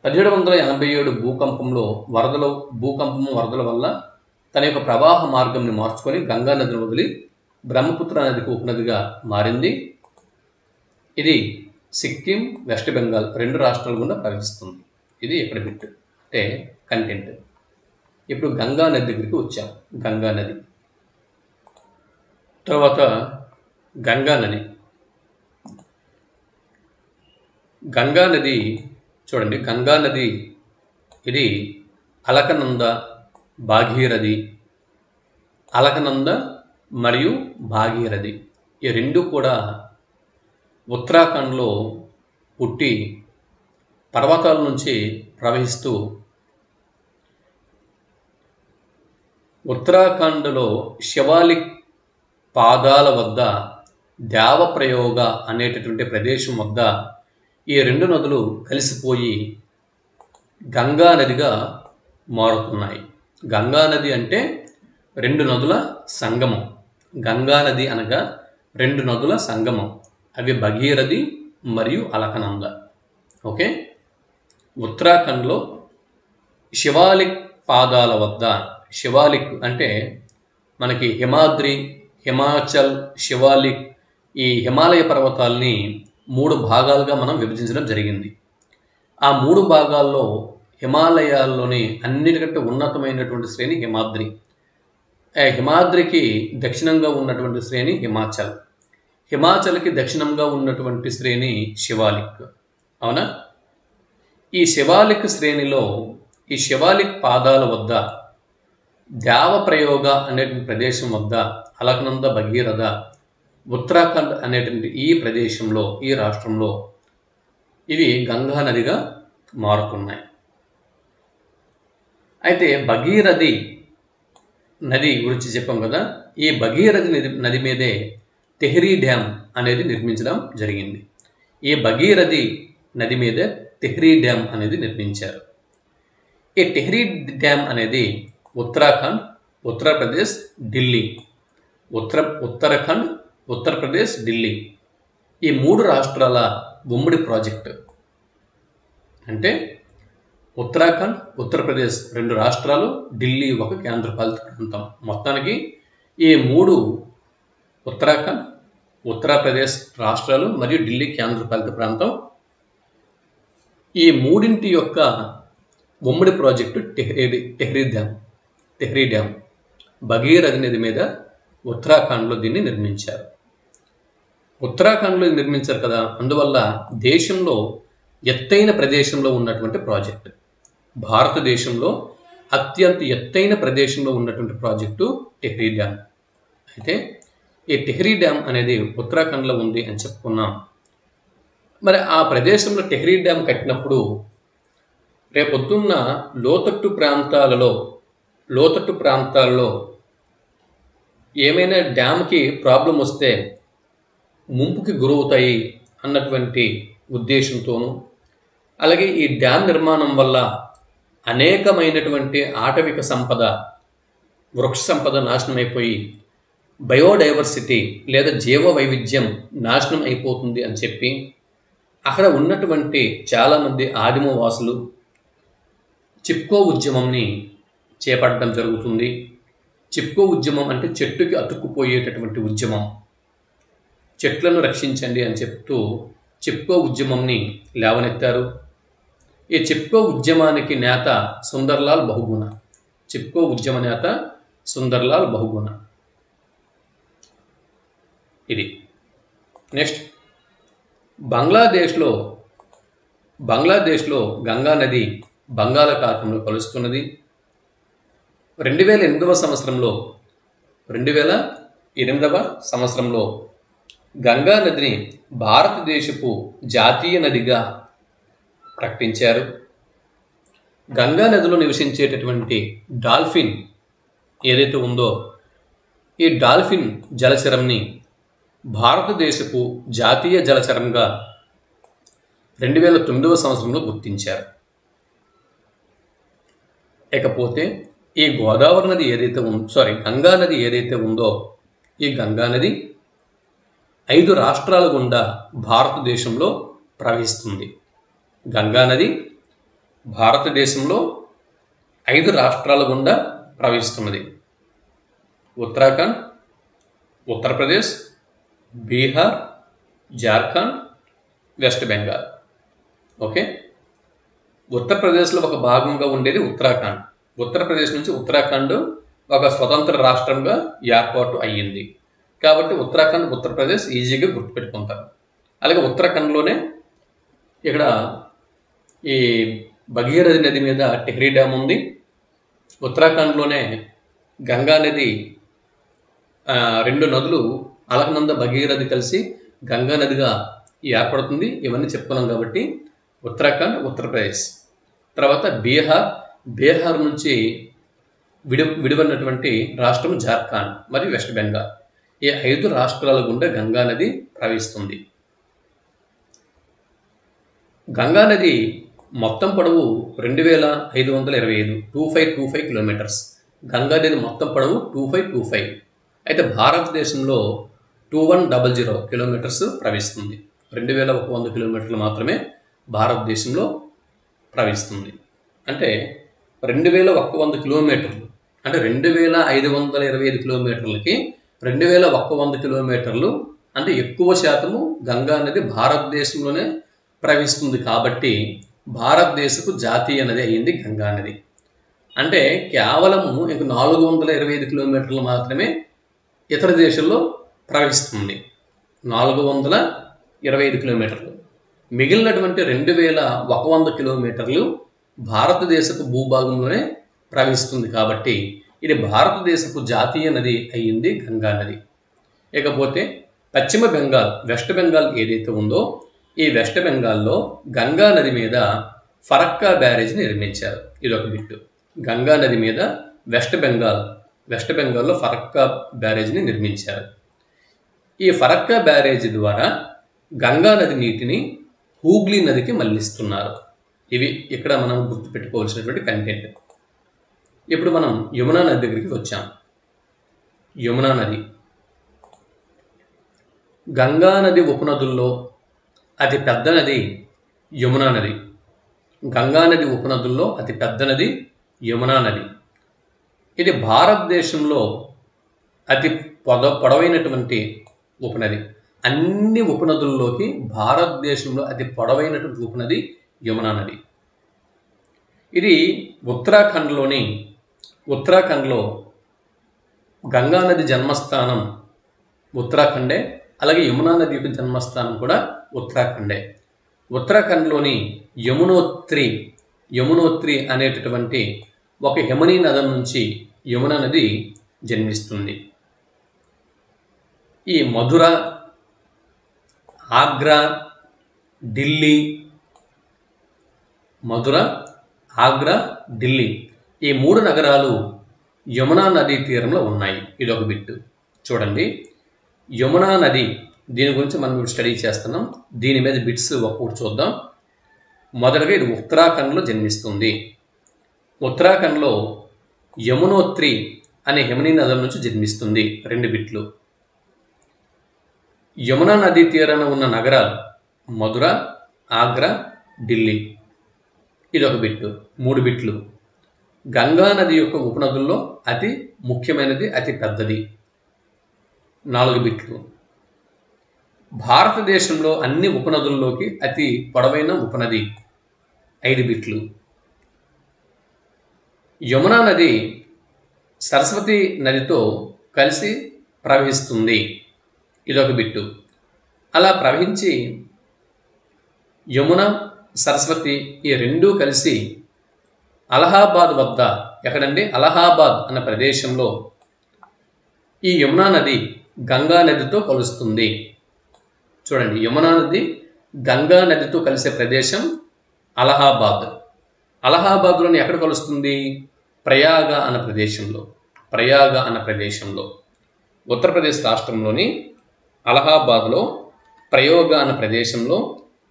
S1: 1787 వరదల వల్ల తన యొక్క ప్రవాహ మార్గంని మార్చుకొని గంగా నదిని వదిలి బ్రహ్మపుత్ర నదికి ఉపనదిగా మారింది. ఇది సిక్కిం, వెస్ట్ బెంగాల్ 2 రాష్ట్రాల గుండా ప్రవహిస్తుంది. ఇది ఇక్కడ బిట్ అంటే కంటెంట్. ఇప్పుడు గంగా నది దగ్గరికి వచ్చాం. తర్వాత గంగా నది గంగా నది చూడండి, గంగా నది ఇది అలకనంద, భాగీరథి, అలకనంద మరియు భాగీరథి ఈ రెండు కూడా ఉత్తరాఖండ్లో పుట్టి పర్వతాల నుంచి ప్రవహిస్తూ ఉత్తరాఖండ్లో శివాలిక్ పాదాల వద్ద దేవప్రయోగ అనేటటువంటి ప్రదేశం వద్ద ఈ రెండు నదులు కలిసిపోయి గంగా నదిగా మారుతున్నాయి. గంగా నది అంటే రెండు నదుల సంగమం. గంగా నది అనగా రెండు నదుల సంగమం. అవి భగీరథి మరియు అలకనంద. ఓకే, ఉత్తరాఖండ్లో శివాలిక్ పాదాల వద్ద, శివాలిక్ అంటే మనకి హిమాద్రి, హిమాచల్, శివాలిక్ ఈ హిమాలయ పర్వతాల్ని 3 భాగాలుగా మనం విభజించడం జరిగింది. ఆ 3 భాగాల్లో హిమాలయాల్లోని అన్నిటికంటే ఉన్నతమైనటువంటి శ్రేణి హిమాద్రి. హిమాద్రికి దక్షిణంగా ఉన్నటువంటి శ్రేణి హిమాచల్, హిమాచల్కి దక్షిణంగా ఉన్నటువంటి శ్రేణి శివాలిక్. అవునా? ఈ శివాలిక్ శ్రేణిలో ఈ శివాలిక్ పాదాల వద్ద దేవప్రయోగ అనేటువంటి ప్రదేశం వద్ద అలకనంద, భగీరథ, ఉత్తరాఖండ్ అనేటువంటి ఈ ప్రదేశంలో, ఈ రాష్ట్రంలో ఇవి గంగా నదిగా మారుతున్నాయి. అయితే భగీరథి నది గురించి చెప్పాం కదా, ఈ భగీరథి నది మీదే తెహ్రీ డ్యామ్ అనేది నిర్మించడం జరిగింది. ఈ భగీరథి నది మీదే తెహ్రీ డ్యామ్ అనేది నిర్మించారు. ఈ తెహ్రీ డ్యామ్ అనేది ఉత్తరాఖండ్, ఉత్తరప్రదేశ్, ఢిల్లీ, ఉత్తరాఖండ్, ఉత్తరప్రదేశ్, ఢిల్లీ ఈ 3 రాష్ట్రాల ఉమ్మడి ప్రాజెక్టు. అంటే ఉత్తరాఖండ్, ఉత్తరప్రదేశ్ 2 రాష్ట్రాలు, ఢిల్లీ ఒక కేంద్రపాలిత ప్రాంతం. మొత్తానికి ఈ 3 ఉత్తరాఖండ్, ఉత్తరప్రదేశ్ రాష్ట్రాలు మరియు ఢిల్లీ కేంద్రపాలిత ప్రాంతం. ఈ 3 యొక్క ఉమ్మడి ప్రాజెక్టు తెహ్రీ డ్యామ్ భగీరథి నది మీద ఉత్తరాఖండ్లో దీన్ని నిర్మించారు. ఉత్తరాఖండ్లో నిర్మించారు కదా, అందువల్ల దేశంలో ఎత్తైన ప్రదేశంలో ఉన్నటువంటి ప్రాజెక్టు, భారతదేశంలో అత్యంత ఎత్తైన ప్రదేశంలో ఉన్నటువంటి ప్రాజెక్టు తెహ్రీ డ్యామ్. అయితే ఈ తెహ్రీ డ్యామ్ అనేది ఉత్తరాఖండ్లో ఉంది అని చెప్పుకున్నాం. మరి ఆ ప్రదేశంలో తెహ్రీ డ్యామ్ కట్టినప్పుడు రేపొద్దున్న లోతట్టు ప్రాంతాలలో ఏమైనా డ్యామ్కి ప్రాబ్లం వస్తే ముంపుకి గురవుతాయి అన్నటువంటి ఉద్దేశంతోనూ, అలాగే ఈ డ్యామ్ నిర్మాణం వల్ల అనేకమైనటువంటి ఆటవిక సంపద, వృక్ష సంపద నాశనం అయిపోయి బయోడైవర్సిటీ లేదా జీవ వైవిధ్యం నాశనం అయిపోతుంది అని చెప్పి అక్కడ ఉన్నటువంటి చాలామంది ఆదిమవాసులు చిప్కో ఉద్యమంని చేపట్టడం జరుగుతుంది. చిప్కో ఉద్యమం అంటే చెట్టుకి అతుక్కుపోయేటటువంటి ఉద్యమం. చెట్లను రక్షించండి అని చెప్తూ చిప్కో ఉద్యమంని లేవనెత్తారు. ఈ చిప్కో ఉద్యమానికి నేత సుందర్లాల్ బహుగుణ. చిప్కో ఉద్యమ నేత సుందర్లాల్ బహుగుణ. ఇది. నెక్స్ట్, బంగ్లాదేశ్లో గంగా నది బంగాళాఖాతంలో కలుస్తున్నది. 2008వ సంవత్సరంలో గంగా నదిని భారతదేశపు జాతీయ నదిగా ప్రకటించారు. గంగా నదిలో నివసించేటటువంటి డాల్ఫిన్ ఏదైతే ఉందో ఈ డాల్ఫిన్ జలచరంని భారతదేశపు జాతీయ జలచరంగా 2009వ సంవత్సరంలో గుర్తించారు. ఇకపోతే ఈ గోదావరి నది గంగా నది ఏదైతే ఉందో ఈ గంగా నది 5 రాష్ట్రాల గుండా భారతదేశంలో ప్రవహిస్తుంది. గంగా నది భారతదేశంలో 5 రాష్ట్రాల గుండా ప్రవహిస్తున్నది. ఉత్తరాఖండ్, ఉత్తరప్రదేశ్, బీహార్, జార్ఖండ్, వెస్ట్ బెంగాల్. ఓకే, ఉత్తరప్రదేశ్లో ఒక భాగంగా ఉండేది ఉత్తరాఖండ్. ఉత్తరప్రదేశ్ నుంచి ఉత్తరాఖండ్ ఒక స్వతంత్ర రాష్ట్రంగా ఏర్పాటు అయ్యింది. కాబట్టి ఉత్తరాఖండ్, ఉత్తరప్రదేశ్ ఈజీగా గుర్తుపెట్టుకుంటారు. అలాగే ఉత్తరాఖండ్లోనే ఇక్కడ ఈ భగీరథి నది మీద టెహ్రీ డ్యామ్ ఉంది. ఉత్తరాఖండ్లోనే గంగా నది, రెండు నదులు అలకనంద భగీరథి కలిసి గంగా నదిగా ఏర్పడుతుంది. ఇవన్నీ చెప్పుకున్నాం కాబట్టి ఉత్తరాఖండ్, ఉత్తరప్రదేశ్. తర్వాత బీహార్ నుంచి విడివడినటువంటి రాష్ట్రం జార్ఖండ్ మరియు వెస్ట్ బెంగాల్. ఈ 5 రాష్ట్రాల గుండా గంగా నది ప్రవహిస్తుంది. గంగా నది మొత్తం పొడవు 2525 2525 కిలోమీటర్స్. గంగా నది మొత్తం పొడవు 2525. అయితే భారతదేశంలో 2100 కిలోమీటర్స్ ప్రవహిస్తుంది. 2100 కిలోమీటర్లు మాత్రమే భారతదేశంలో ప్రవహిస్తుంది. అంటే 2100 కిలోమీటర్లు అంటే 2525 కిలోమీటర్లకి 2100 కిలోమీటర్లు అంటే ఎక్కువ శాతము గంగా నది భారతదేశంలోనే ప్రవహిస్తుంది. కాబట్టి భారతదేశపు జాతీయ నది అయ్యింది గంగా నది. అంటే కేవలము ఇంక 425 కిలోమీటర్లు మాత్రమే ఇతర దేశాల్లో ప్రవహిస్తుంది. 425 కిలోమీటర్లు. మిగిలినటువంటి 2100 కిలోమీటర్లు భారతదేశపు భూభాగంలోనే ప్రవహిస్తుంది. కాబట్టి ఇది భారతదేశపు జాతీయ నది అయ్యింది గంగా నది. ఇకపోతే పశ్చిమ బెంగాల్, వెస్ట్ బెంగాల్ ఏదైతే ఉందో ఈ వెస్ట్ బెంగాల్లో గంగా నది మీద ఫరక్కా బ్యారేజ్ని నిర్మించారు. ఇదొక బిట్టు. గంగా నది మీద వెస్ట్ బెంగాల్లో ఫరక్కా బ్యారేజ్ని నిర్మించారు. ఈ ఫరక్కా బ్యారేజ్ ద్వారా గంగా నది నీటిని హూగ్లీ నదికి మళ్లిస్తున్నారు. ఇవి ఇక్కడ మనం గుర్తుపెట్టుకోవాల్సినటువంటి కంటెంట్. ఇప్పుడు మనం యమునా నది దగ్గరికి వచ్చాం. యమునా నది గంగా నది ఉపనదుల్లో అతి పెద్ద నది యమునా నది. గంగా నది ఉపనదుల్లో అతి పెద్ద నది యమునా నది. ఇది భారతదేశంలో అతి పొడవైనటువంటి ఉపనది. అన్ని ఉపనదుల్లోకి భారతదేశంలో అతి పొడవైనటువంటి ఉపనది యమునా నది. ఇది ఉత్తరాఖండ్లో గంగా నది జన్మస్థానం ఉత్తరాఖండే. అలాగే యమునా నది యొక్క జన్మస్థానం కూడా ఉత్తరాఖండే. ఉత్తరాఖండ్లోని యమునోత్రి అనేటటువంటి ఒక యమునీ నది నుంచి యమునా నది జన్మిస్తుంది. ఈ మధుర, ఆగ్రా, ఢిల్లీ ఈ 3 నగరాలు యమునా నదీ తీరంలో ఉన్నాయి. ఇదొక బిట్టు. చూడండి, యమునా నది, దీని గురించి మనం స్టడీ చేస్తున్నాం. దీని మీద బిట్స్ ఒక్కొక్కటి చూద్దాం. మొదటగా ఇది ఉత్తరాఖండ్లో జన్మిస్తుంది. ఉత్తరాఖండ్లో యమునోత్రి అనే యమునీ నది నుంచి జన్మిస్తుంది. 2 బిట్లు. యమునా నదీ తీరాన ఉన్న నగరాలు మధుర, ఆగ్రా, ఢిల్లీ. ఇదొక బిట్టు. 3 బిట్లు. గంగా నది యొక్క ఉపనదుల్లో అతి ముఖ్యమైనది, అతి పెద్దది. 4 బిట్లు. భారతదేశంలో అన్ని ఉపనదుల్లోకి అతి పొడవైన ఉపనది. 5 బిట్లు. యమునా నది సరస్వతి నదితో కలిసి ప్రవహిస్తుంది. ఇదొక బిట్టు. అలా ప్రవహించి యమున, సరస్వతి ఈ 2 కలిసి అలహాబాద్ వద్ద, ఎక్కడండి, అలహాబాద్ అన్న ప్రదేశంలో ఈ యమునా నది గంగా నదితో కలుస్తుంది. చూడండి, యమునా నది గంగా నదితో కలిసే ప్రదేశం అలహాబాద్. అలహాబాద్లోని ఎక్కడ కలుస్తుంది? ప్రయాగ అన్న ప్రదేశంలో. ఉత్తరప్రదేశ్ రాష్ట్రంలోని అలహాబాద్లో ప్రయోగ అన్న ప్రదేశంలో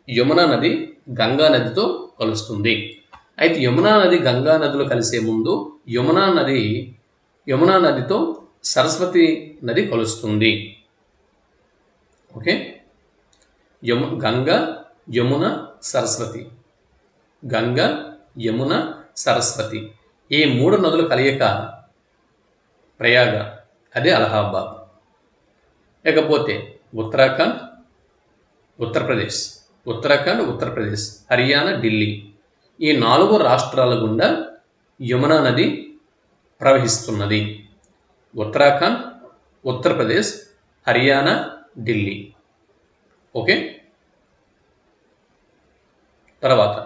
S1: యమునా నది గంగా నదితో కలుస్తుంది. అయితే యమునా నది గంగా నదిలో కలిసే ముందు యమునా నదితో సరస్వతి నది కలుస్తుంది. ఓకే, గంగా, యమున, సరస్వతి ఈ 3 నదుల కలయిక ప్రయాగ, అదే అలహాబాద్. ఇకపోతే ఉత్తరాఖండ్, ఉత్తరప్రదేశ్, హర్యానా, ఢిల్లీ ఈ 4 రాష్ట్రాల గుండా యమునా నది ప్రవహిస్తున్నది. ఉత్తరాఖండ్, ఉత్తరప్రదేశ్, హర్యానా, ఢిల్లీ. ఓకే, తర్వాత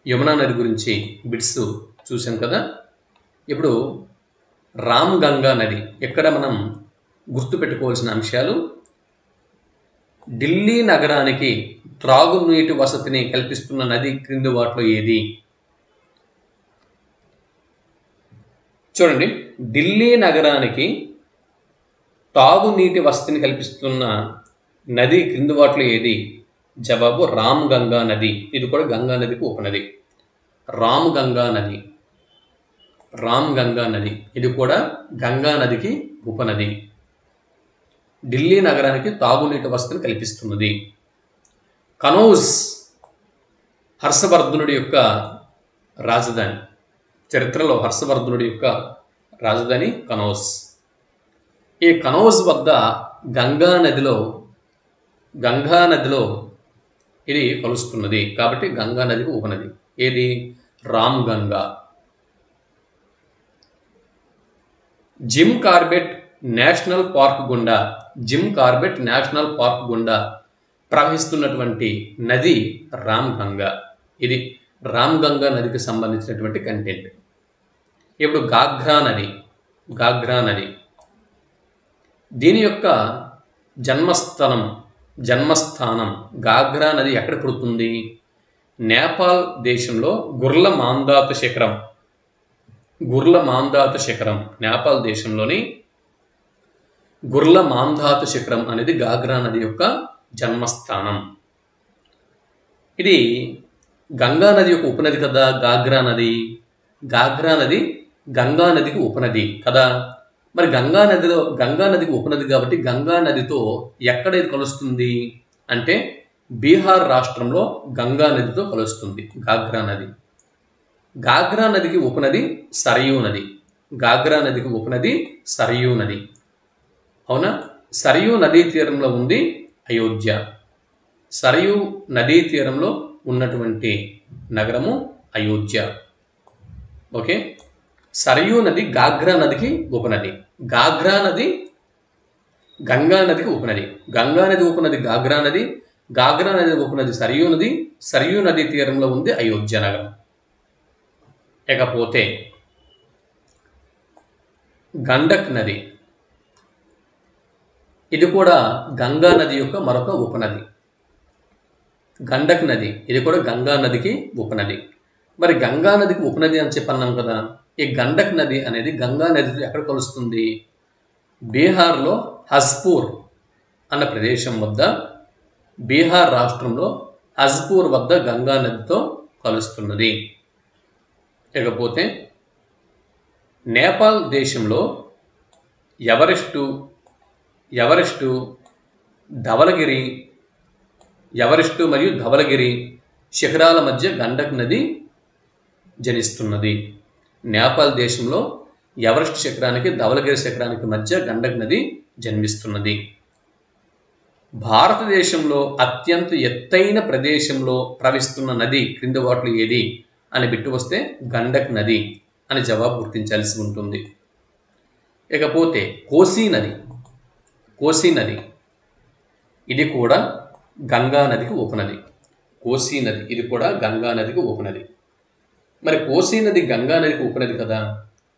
S1: యమునా నది గురించి బిట్స్ చూసాం కదా. ఇప్పుడు రామ్ గంగా నది, ఎక్కడ మనం గుర్తుపెట్టుకోవాల్సిన అంశాలు, ఢిల్లీ నగరానికి త్రాగునీటి వసతిని కల్పిస్తున్న నది క్రింది వాటిలో ఏది? చూడండి, ఢిల్లీ నగరానికి తాగునీటి వసతిని కల్పిస్తున్న నది క్రింది వాటిలో ఏది? జవాబు రామ్ గంగా నది. ఇది కూడా గంగా నదికి ఉపనది. రామ్ గంగా నది, రామ్ గంగా నది, ఇది కూడా గంగా నదికి ఉపనది. ఢిల్లీ నగరానికి తాగునీటి వసతిని కల్పిస్తున్నది. కనౌజ్ హర్షవర్ధనుడి యొక్క రాజధాని. చరిత్రలో హర్షవర్ధనుడి యొక్క రాజధాని కనౌజ్. ఈ కనౌజ్ వద్ద గంగా నదిలో ఇది కలుస్తున్నది కాబట్టి గంగా నదికి ఉపనది. ఏది? Ram Ganga. Jim Corbett national park గుండా ప్రవహిస్తున్నటువంటి నది రామ్ గంగా. ఇది రామ్ గంగా నదికి సంబంధించినటువంటి కంటెంట్. ఇప్పుడు గాగ్రా నది, దీని యొక్క జన్మస్థానం గాగ్రా నది ఎక్కడ పుడుతుంది? నేపాల్ దేశంలో గుర్ల మాందాత శిఖరం, నేపాల్ దేశంలోని గుర్ల మాందాత శిఖరం అనేది గాగ్రా నది యొక్క జన్మస్థానం. ఇది గంగా నది యొక్క ఉపనది కదా. గాగ్రా నది గంగా నదికి ఉపనది కదా. మరి గంగా నదికి ఉపనది కాబట్టి గంగా నదితో ఎక్కడ ఇది కలుస్తుంది అంటే బీహార్ రాష్ట్రంలో గంగా నదితో కలుస్తుంది గాగ్రా నది. గాగ్రా నదికి ఉపనది సరయూ నది. అవునా? సరయూ నదీ తీరంలో ఉంది అయోధ్య. సరయూ నదీ తీరంలో ఉన్నటువంటి నగరము అయోధ్య. ఓకే. సరయూ నది గాగ్రా నదికి ఉపనది. గాగ్రా నది గంగా నదికి ఉపనది. గంగా నది ఉపనది గాగ్రా నది. గాగ్రా నది ఉపనది సరయూ నది. సరయూ నదీ తీరంలో ఉంది అయోధ్య నగరం. ఇకపోతే గండక్ నది, ఇది కూడా గంగా నది యొక్క మరొక ఉపనది. గండక్ నది, ఇది కూడా గంగా నదికి ఉపనది. మరి గంగా నదికి ఉపనది అని చెప్పన్నాం కదా. ఈ గండక్ నది అనేది గంగా నదితో ఎక్కడ కలుస్తుంది? బీహార్లో హజ్పూర్ అన్న ప్రదేశం వద్ద, బీహార్ రాష్ట్రంలో హజ్పూర్ వద్ద గంగా నదితో కలుస్తున్నది. ఇకపోతే నేపాల్ దేశంలో ఎవరెస్టు, మరియు ధవలగిరి శిఖరాల మధ్య గండక్ నది జనిస్తున్నది. నేపాల్ దేశంలో ఎవరెస్ట్ శిఖరానికి ధవలగిరి శిఖరానికి మధ్య గండక్ నది జన్మిస్తున్నది. భారతదేశంలో అత్యంత ఎత్తైన ప్రదేశంలో ప్రవహిస్తున్న నది క్రింది వాటిలో ఏది అని బిట్టు వస్తే గండక్ నది అని జవాబు గుర్తించాల్సి ఉంటుంది. ఇకపోతే కోసీ నది, ఇది కూడా గంగా నదికి ఉపనది. కోసీ నది, ఇది కూడా గంగా నదికి ఉపనది. మరి కోసీ నది గంగా నదికి ఉపనది కదా.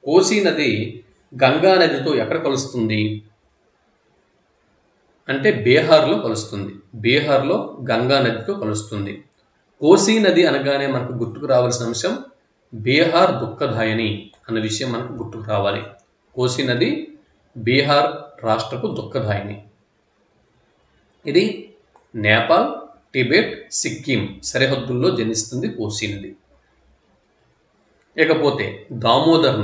S1: కోసీ నది గంగా నదితో ఎక్కడ కలుస్తుంది అంటే బీహార్లో కలుస్తుంది. బీహార్లో గంగా నదితో కలుస్తుంది. కోసీ నది అనగానే మనకు గుర్తుకు రావాల్సిన అంశం బీహార్ దుఃఖదాయని అన్న విషయం మనకు గుర్తుకు రావాలి. కోసీ నది బీహార్ రాష్ట్రపు దుఃఖదాయని. ఇది నేపాల్, టిబెట్, సిక్కిం సరిహద్దుల్లో జనిస్తుంది కోసీ నది. ఇకపోతే దామోదర్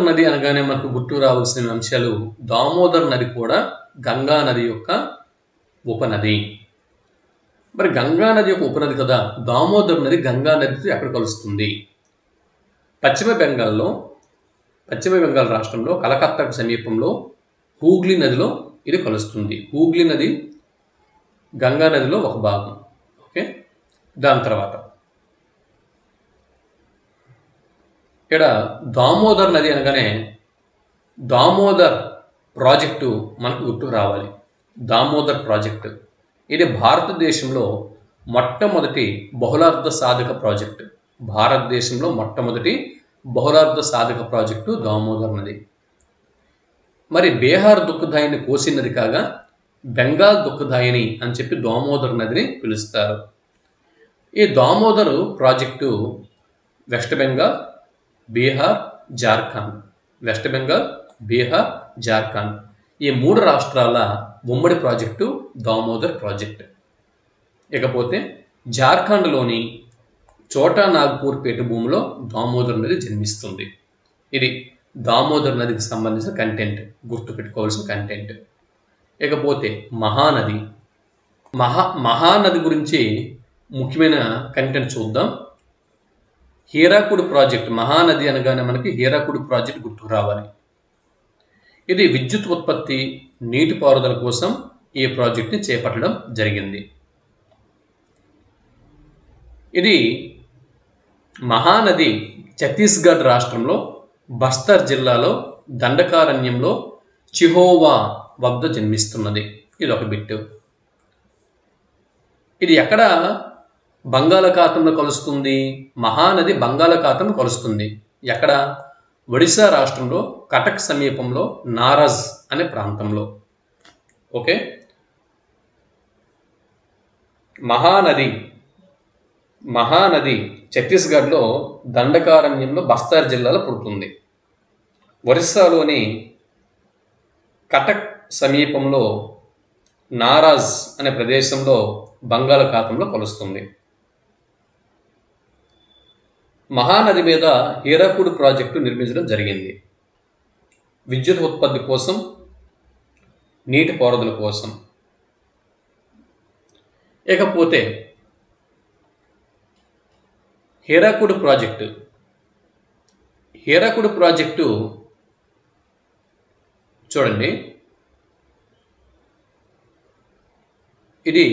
S1: నది అనగానే మనకు గుర్తు రావాల్సిన అంశాలు, దామోదర్ నది కూడా గంగా నది యొక్క ఉపనది. మరి గంగా నది యొక్క ఉపనది కదా, దామోదర్ నది గంగా నదితో ఎక్కడ కలుస్తుంది? పశ్చిమ బెంగాల్ రాష్ట్రంలో కలకత్తాకు సమీపంలో హూగ్లీ నదిలో ఇది కలుస్తుంది. హూగ్లీ నది గంగా నదిలో ఒక భాగం. ఓకే. దాని తర్వాత ఇక్కడ దామోదర్ నది అనగానే దామోదర్ ప్రాజెక్టు మనకు గుర్తుకు రావాలి. దామోదర్ ప్రాజెక్టు. ఇది భారతదేశంలో మొట్టమొదటి బహుళార్థ సాధక ప్రాజెక్టు. భారతదేశంలో మొట్టమొదటి బహుళార్థ సాధక ప్రాజెక్టు దామోదర్ నది. మరి బీహార్ దుఃఖదాయిని కోసి నది కాగా బెంగాల్ దుఃఖదాయిని అని చెప్పి దామోదర్ నదిని పిలుస్తారు. ఈ Damodar project west Bengal, Bihar, Jharkhand, west Bengal, Bihar, Jharkhand ఈ 3 రాష్ట్రాల ఉమ్మడి ప్రాజెక్టు దామోదర్ ప్రాజెక్ట్. ఇకపోతే జార్ఖండ్లోని చోటా నాగ్పూర్ పీఠభూమిలో దామోదర్ నది జన్మిస్తుంది. ఇది దామోదర్ నదికి సంబంధించిన కంటెంట్, గుర్తుపెట్టుకోవాల్సిన కంటెంట్. ఇకపోతే మహానది. మహానది గురించి ముఖ్యమైన కంటెంట్ చూద్దాం. హీరాకుడ్ ప్రాజెక్ట్. మహానది అనగానే మనకి హీరాకుడ్ ప్రాజెక్ట్ గుర్తుకు రావాలి. ఇది విద్యుత్ ఉత్పత్తి, నీటిపారుదల కోసం ఈ ప్రాజెక్ట్ని చేపట్టడం జరిగింది. ఇది మహానది ఛత్తీస్గఢ్ రాష్ట్రంలో బస్తర్ జిల్లాలో దండకారణ్యంలో చిహోవా వద్ద జన్మిస్తున్నది. ఇది ఒక బిట్టు. ఇది ఎక్కడ బంగాళాఖాతంలో కలుస్తుంది? మహానది బంగాళాఖాతం కలుస్తుంది. ఎక్కడ? ఒడిశా రాష్ట్రంలో కటక్ సమీపంలో నారజ్ అనే ప్రాంతంలో. ఓకే. మహానది ఛత్తీస్గఢ్లో దండకారణ్యంలో బస్తర్ జిల్లాలో పుడుతుంది. ఒరిస్సాలోని కటక్ సమీపంలో నారాజ్ అనే ప్రదేశంలో బంగాళాఖాతంలో కలుస్తుంది. మహానది మీద హీరాకుడ్ ప్రాజెక్టు నిర్మించడం జరిగింది. విద్యుత్ ఉత్పత్తి కోసం, నీటిపారుదల కోసం. ఇకపోతే హీరాకుడ్ ప్రాజెక్టు చూడండి. ఇది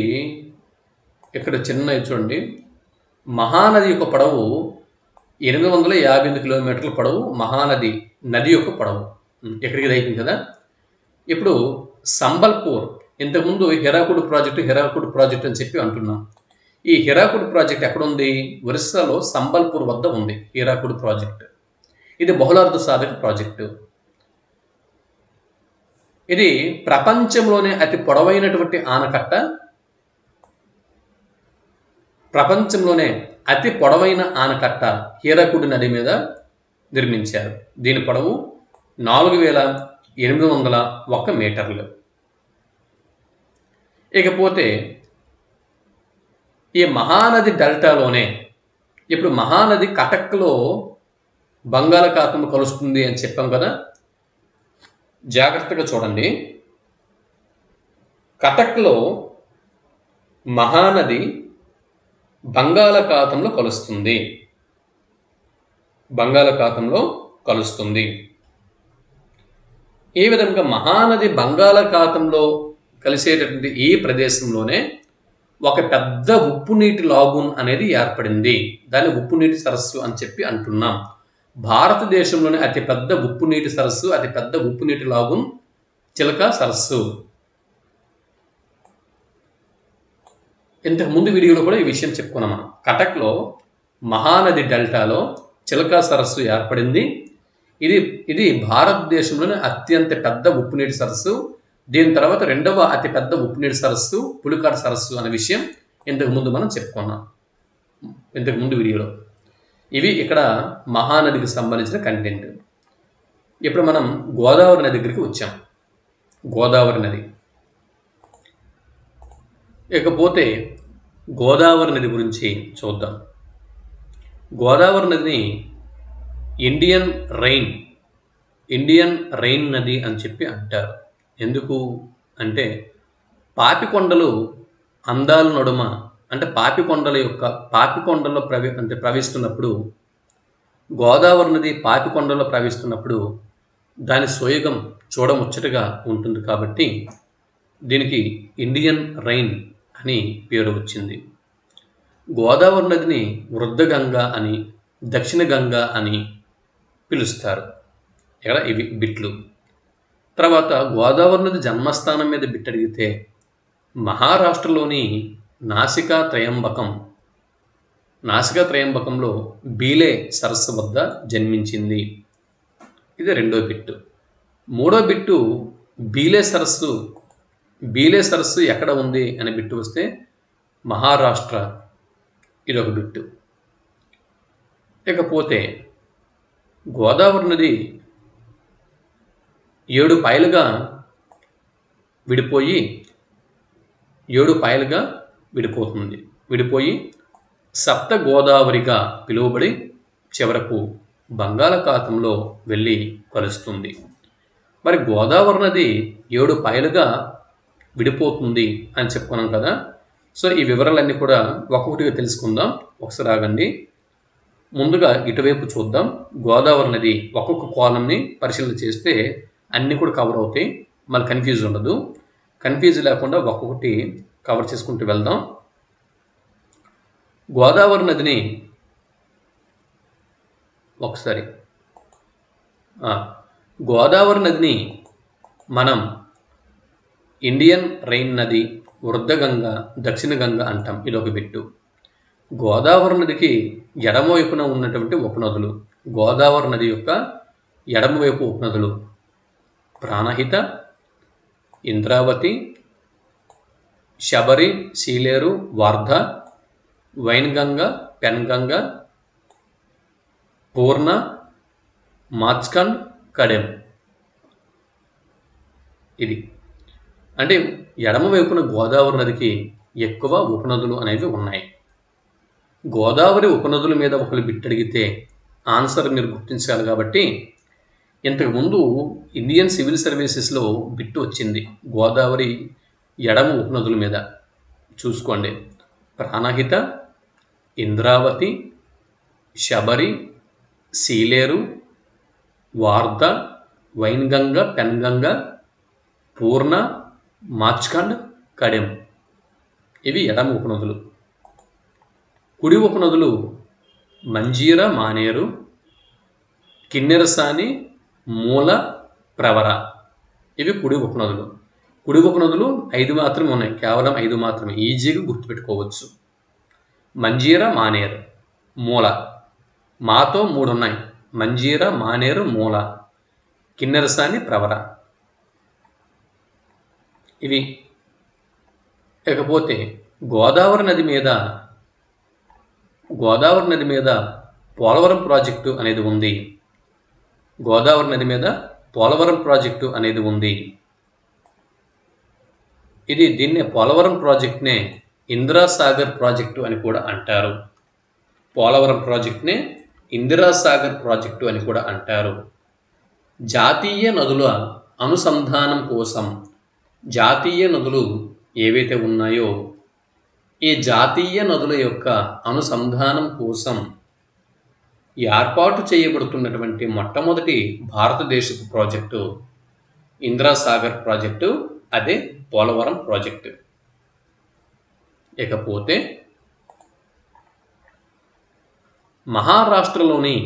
S1: ఇక్కడ చిన్న చూడండి. మహానది యొక్క పొడవు 858 కిలోమీటర్ల పొడవు మహానది నది యొక్క పొడవు. ఎక్కడికి అయిపోయింది కదా. ఇప్పుడు సంబల్పూర్, ఇంతకుముందు హీరాకుడ్ ప్రాజెక్టు అని చెప్పి అంటున్నాం. ఈ హీరాకుడ్ ప్రాజెక్ట్ ఎక్కడుంది? ఒరిస్సాలో సంబల్పూర్ వద్ద ఉంది హీరాకుడ్ ప్రాజెక్ట్. ఇది బహుళార్థ సాధక ప్రాజెక్టు. ఇది ప్రపంచంలోనే అతి పొడవైనటువంటి ఆనకట్ట. ప్రపంచంలోనే అతి పొడవైన ఆనకట్ట హీరాకుడ్ నది మీద నిర్మించారు. దీని పొడవు 4801 మీటర్లు. ఇకపోతే ఈ మహానది డెల్టాలోనే ఇప్పుడు మహానది కటక్లో బంగాళాఖాతం కలుస్తుంది అని చెప్పాం కదా. జాగ్రత్తగా చూడండి. కటక్లో మహానది బంగాళాఖాతంలో కలుస్తుంది. ఈ విధంగా మహానది బంగాళాఖాతంలో కలిసేటటువంటి ఈ ప్రదేశంలోనే ఒక పెద్ద ఉప్పు నీటి లాగూన్ అనేది ఏర్పడింది. దాన్ని ఉప్పు నీటి సరస్సు అని చెప్పి అంటున్నాం. భారతదేశంలోనే అతిపెద్ద ఉప్పు నీటి సరస్సు, అతిపెద్ద ఉప్పు నీటి లాగూన్ చిలకా సరస్సు. ఇంతకు ముందు వీడియోలో కూడా ఈ విషయం చెప్పుకున్నాం మనం. కటక్లో మహానది డెల్టాలో చిలకా సరస్సు ఏర్పడింది. ఇది భారతదేశంలోనే అత్యంత పెద్ద ఉప్పు నీటి సరస్సు. దీని తర్వాత రెండవ అతిపెద్ద ఉప్పు నీటి సరస్సు పులికాట్ సరస్సు అనే విషయం ఇంతకు ముందు మనం చెప్పుకున్నాం ఇంతకు ముందు వీడియోలో. ఇవి ఇక్కడ మహానదికి సంబంధించిన కంటెంట్. ఇప్పుడు మనం గోదావరి నది దగ్గరికి వచ్చాం. గోదావరి నది. ఇకపోతే గోదావరి నది గురించి చూద్దాం. గోదావరి నదిని ఇండియన్ రైన్ నది అని చెప్పి అంటారు. ఎందుకు అంటే పాపికొండలు అందాల నడుమ, అంటే పాపికొండల్లో ప్రవహిస్తున్నప్పుడు, గోదావరి నది పాపికొండల్లో ప్రవహిస్తున్నప్పుడు దాని సోయగం చూడముచ్చటగా ఉంటుంది. కాబట్టి దీనికి ఇండియన్ రైన్ అని పేరు వచ్చింది. గోదావరి నదిని వృద్ధ గంగా అని, దక్షిణ గంగా అని పిలుస్తారు. ఇక్కడ ఇవి బిట్లు. తర్వాత గోదావరి నది జన్మస్థానం మీద బిట్ అడిగితే మహారాష్ట్రలోని నాసికా త్రయంబకంలో బీలే సరస్సు వద్ద జన్మించింది. ఇది రెండో బిట్టు. మూడో బిట్టు బీలే సరస్సు ఎక్కడ ఉంది అనే బిట్టు వస్తే మహారాష్ట్ర, ఇదొక బిట్టు. ఇకపోతే గోదావరి నది 7 పాయలుగా విడిపోయి సప్త గోదావరిగా పిలువబడి చివరకు బంగాళాఖాతంలో వెళ్ళి కలుస్తుంది. మరి గోదావరి నది 7 పాయలుగా విడిపోతుంది అని చెప్పుకున్నాం కదా. సో ఈ వివరాలన్నీ కూడా ఒక్కొక్కటిగా తెలుసుకుందాం. ఒకసారి ఆగండి. ముందుగా ఇటువైపు చూద్దాం. గోదావరి నది ఒక్కొక్క కోణంని పరిశీలన చేస్తే అన్నీ కూడా కవర్ అవుతాయి, మళ్ళీ కన్ఫ్యూజ్ ఉండదు. కన్ఫ్యూజ్ లేకుండా ఒక్కొక్కటి కవర్ చేసుకుంటూ వెళ్దాం. గోదావరి నదిని మనం ఇండియన్ రెయిన్ నది, వృద్ధగంగ, దక్షిణ గంగ అంటాం. ఇదొక బిట్టు. గోదావరి నదికి ఎడమవైపున ఉన్నటువంటి ఉపనదులు, గోదావరి నది యొక్క ఎడమవైపు ఉపనదులు ప్రాణహిత, ఇంద్రావతి, శబరి, సీలేరు, వార్ధ, వైన్గంగ, పెన్గంగ, పూర్ణ, మాచ్కండ్, కడెం. ఇది అంటే ఎడమవైపున గోదావరి నదికి ఎక్కువ ఉపనదులు అనేవి ఉన్నాయి. గోదావరి ఉపనదుల మీద ఒకరు బిట్ అడిగితే ఆన్సర్ మీరు గుర్తించాలి. కాబట్టి ఇంతకుముందు ఇండియన్ సివిల్ సర్వీసెస్లో బిట్టు వచ్చింది గోదావరి ఎడమ ఉపనదుల మీద. చూసుకోండి, ప్రాణహిత, ఇంద్రావతి, శబరి, సీలేరు, వార్ధ, వైన్గంగ, పెన్గంగ, పూర్ణ, మాచ్కండ్, కడెం. ఇవి ఎడమ ఉపనదులు. కుడి ఉపనదులు మంజీర, మానేరు, కిన్నెరసాని, మూల, ప్రవర. ఇవి కుడి ఉపనదులు. కుడి ఉపనదులు 5 మాత్రమే ఉన్నాయి, కేవలం 5 మాత్రమే. ఈజీగా గుర్తుపెట్టుకోవచ్చు. మంజీర, మానేరు, మూల. మాతో 3 ఉన్నాయి: మంజీర, మానేరు, మూల, కిన్నెరసాని, ప్రవర. ఇవి. ఇకపోతే గోదావరి నది మీద పోలవరం ప్రాజెక్టు అనేది ఉంది. దీన్నే పోలవరం ప్రాజెక్ట్నే ఇందిరా సాగర్ ప్రాజెక్టు అని కూడా అంటారు. జాతీయ నదుల అనుసంధానం కోసం, జాతీయ నదులు ఏవైతే ఉన్నాయో ఈ జాతీయ నదుల యొక్క అనుసంధానం కోసం ఏర్పాటు చేయబడుతున్నటువంటి మొట్టమొదటి భారతదేశపు ప్రాజెక్టు ఇందిరా సాగర్ ప్రాజెక్టు, అదే పోలవరం ప్రాజెక్టు. ఇకపోతే మహారాష్ట్రలోని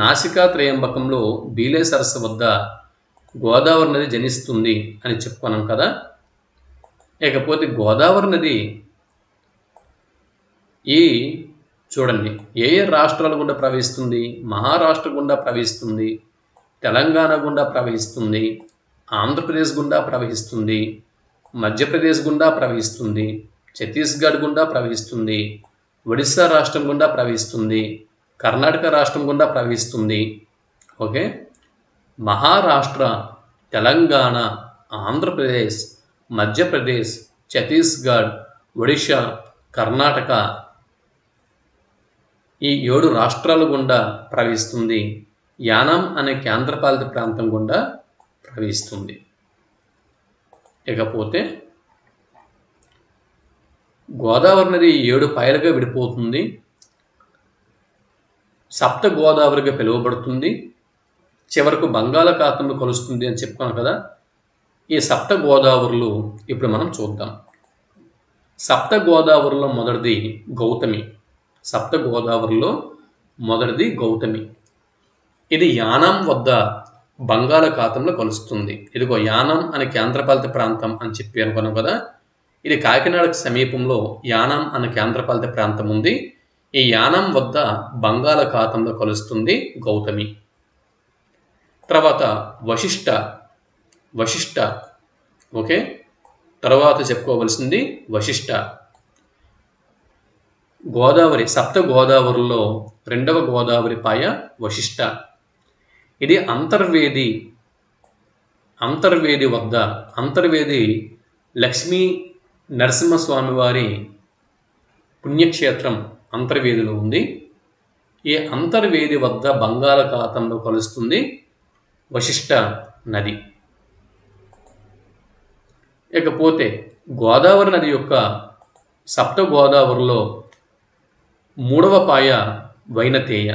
S1: నాసికా త్రయంబకంలో బీలే సరస్సు వద్ద గోదావరి నది జనిస్తుంది అని చెప్పుకున్నాం కదా. ఇకపోతే గోదావరి నది చూడండి ఏ రాష్ట్రాల గుండా ప్రవహిస్తుంది? మహారాష్ట్ర గుండా ప్రవహిస్తుంది, తెలంగాణ గుండా ప్రవహిస్తుంది, ఆంధ్రప్రదేశ్ గుండా ప్రవహిస్తుంది, మధ్యప్రదేశ్ గుండా ప్రవహిస్తుంది, ఛత్తీస్గఢ్ గుండా ప్రవహిస్తుంది, ఒడిశా రాష్ట్రం గుండా ప్రవహిస్తుంది, కర్ణాటక రాష్ట్రం గుండా ప్రవహిస్తుంది. ఓకే, మహారాష్ట్ర, తెలంగాణ, ఆంధ్రప్రదేశ్, మధ్యప్రదేశ్, ఛత్తీస్గఢ్, ఒడిశా, కర్ణాటక ఈ 7 రాష్ట్రాల గుండా ప్రవహిస్తుంది. యానాం అనే కేంద్రపాలిత ప్రాంతం గుండా ప్రవహిస్తుంది. ఇకపోతే గోదావరి నది 7 పాయలుగా విడిపోతుంది, సప్త గోదావరిగా పిలువబడుతుంది, చివరకు బంగాళాఖాతంలో కలుస్తుంది అని చెప్పుకున్నాం కదా. ఈ సప్త గోదావరులు ఇప్పుడు మనం చూద్దాం. సప్త గోదావరిలో మొదటిది గౌతమి. ఇది యానాం వద్ద బంగాళాఖాతంలో కలుస్తుంది. ఇదిగో యానాం అనే కేంద్రపాలిత ప్రాంతం అని చెప్పి అనుకున్నాం కదా. ఇది కాకినాడకు సమీపంలో యానాం అనే కేంద్రపాలిత ప్రాంతం ఉంది. ఈ యానాం వద్ద బంగాళాఖాతంలో కలుస్తుంది గౌతమి. తర్వాత వశిష్ట ఓకే. తర్వాత చెప్పుకోవలసింది వశిష్ట. గోదావరి, సప్త గోదావరిలో రెండవ గోదావరి పాయ వశిష్ట. ఇది అంతర్వేది వద్ద అంతర్వేది లక్ష్మీ నరసింహస్వామి వారి పుణ్యక్షేత్రం అంతర్వేదిలో ఉంది. ఈ అంతర్వేది వద్ద బంగాళాఖాతంలో కలుస్తుంది వశిష్ట నది. ఇకపోతే గోదావరి నది యొక్క సప్త గోదావరిలో మూడవ పాయ వైనతేయ.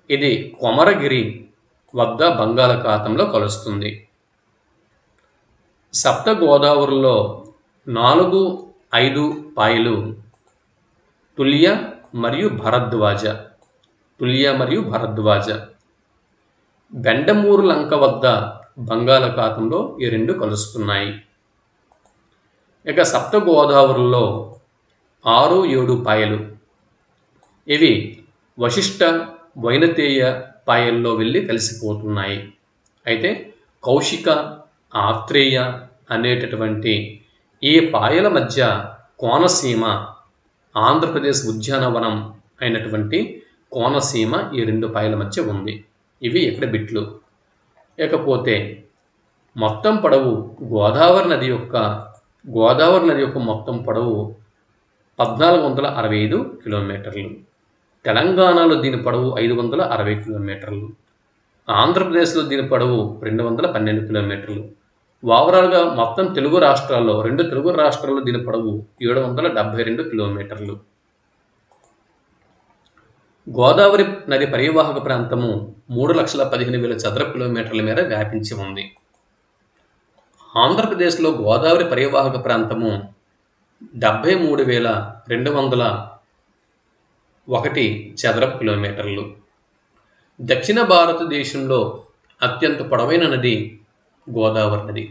S1: ఇది కొమరగిరి వద్ద బంగాళాఖాతంలో కలుస్తుంది. సప్త గోదావరిలో 4-5 పాయలు తుల్య మరియు భరద్వాజ. బెండమూరు లంక వద్ద బంగాళాఖాతంలో ఈ రెండు కలుస్తున్నాయి. ఇక సప్త గోదావరిలో 6-7 పాయలు ఇవి వశిష్ట వైనతేయ పాయల్లో వెళ్ళి కలిసిపోతున్నాయి. అయితే కౌశిక, ఆత్రేయ అనేటటువంటి ఈ పాయల మధ్య కోనసీమ, ఆంధ్రప్రదేశ్ ఉద్యానవనం అయినటువంటి కోనసీమ ఈ రెండు పాయల మధ్య ఉంది. ఇవి ఇక్కడ బిట్లు. ఇకపోతే మొత్తం పొడవు గోదావరి నది యొక్క మొత్తం పొడవు 1465 కిలోమీటర్లు. తెలంగాణలో దీని పొడవు 560 కిలోమీటర్లు. ఆంధ్రప్రదేశ్లో దీని పొడవు 212 కిలోమీటర్లు. ఓవరాల్గా మొత్తం రెండు తెలుగు రాష్ట్రాల్లో దీని పొడవు 772 కిలోమీటర్లు. గోదావరి నది పరివాహక ప్రాంతము 3,15,000 చదరపు కిలోమీటర్ల మేర వ్యాపించి ఉంది. ఆంధ్రప్రదేశ్లో గోదావరి పరివాహక ప్రాంతము 73,201 చదరపు కిలోమీటర్లు. దక్షిణ భారతదేశంలో అత్యంత పొడవైన నది గోదావరి నది.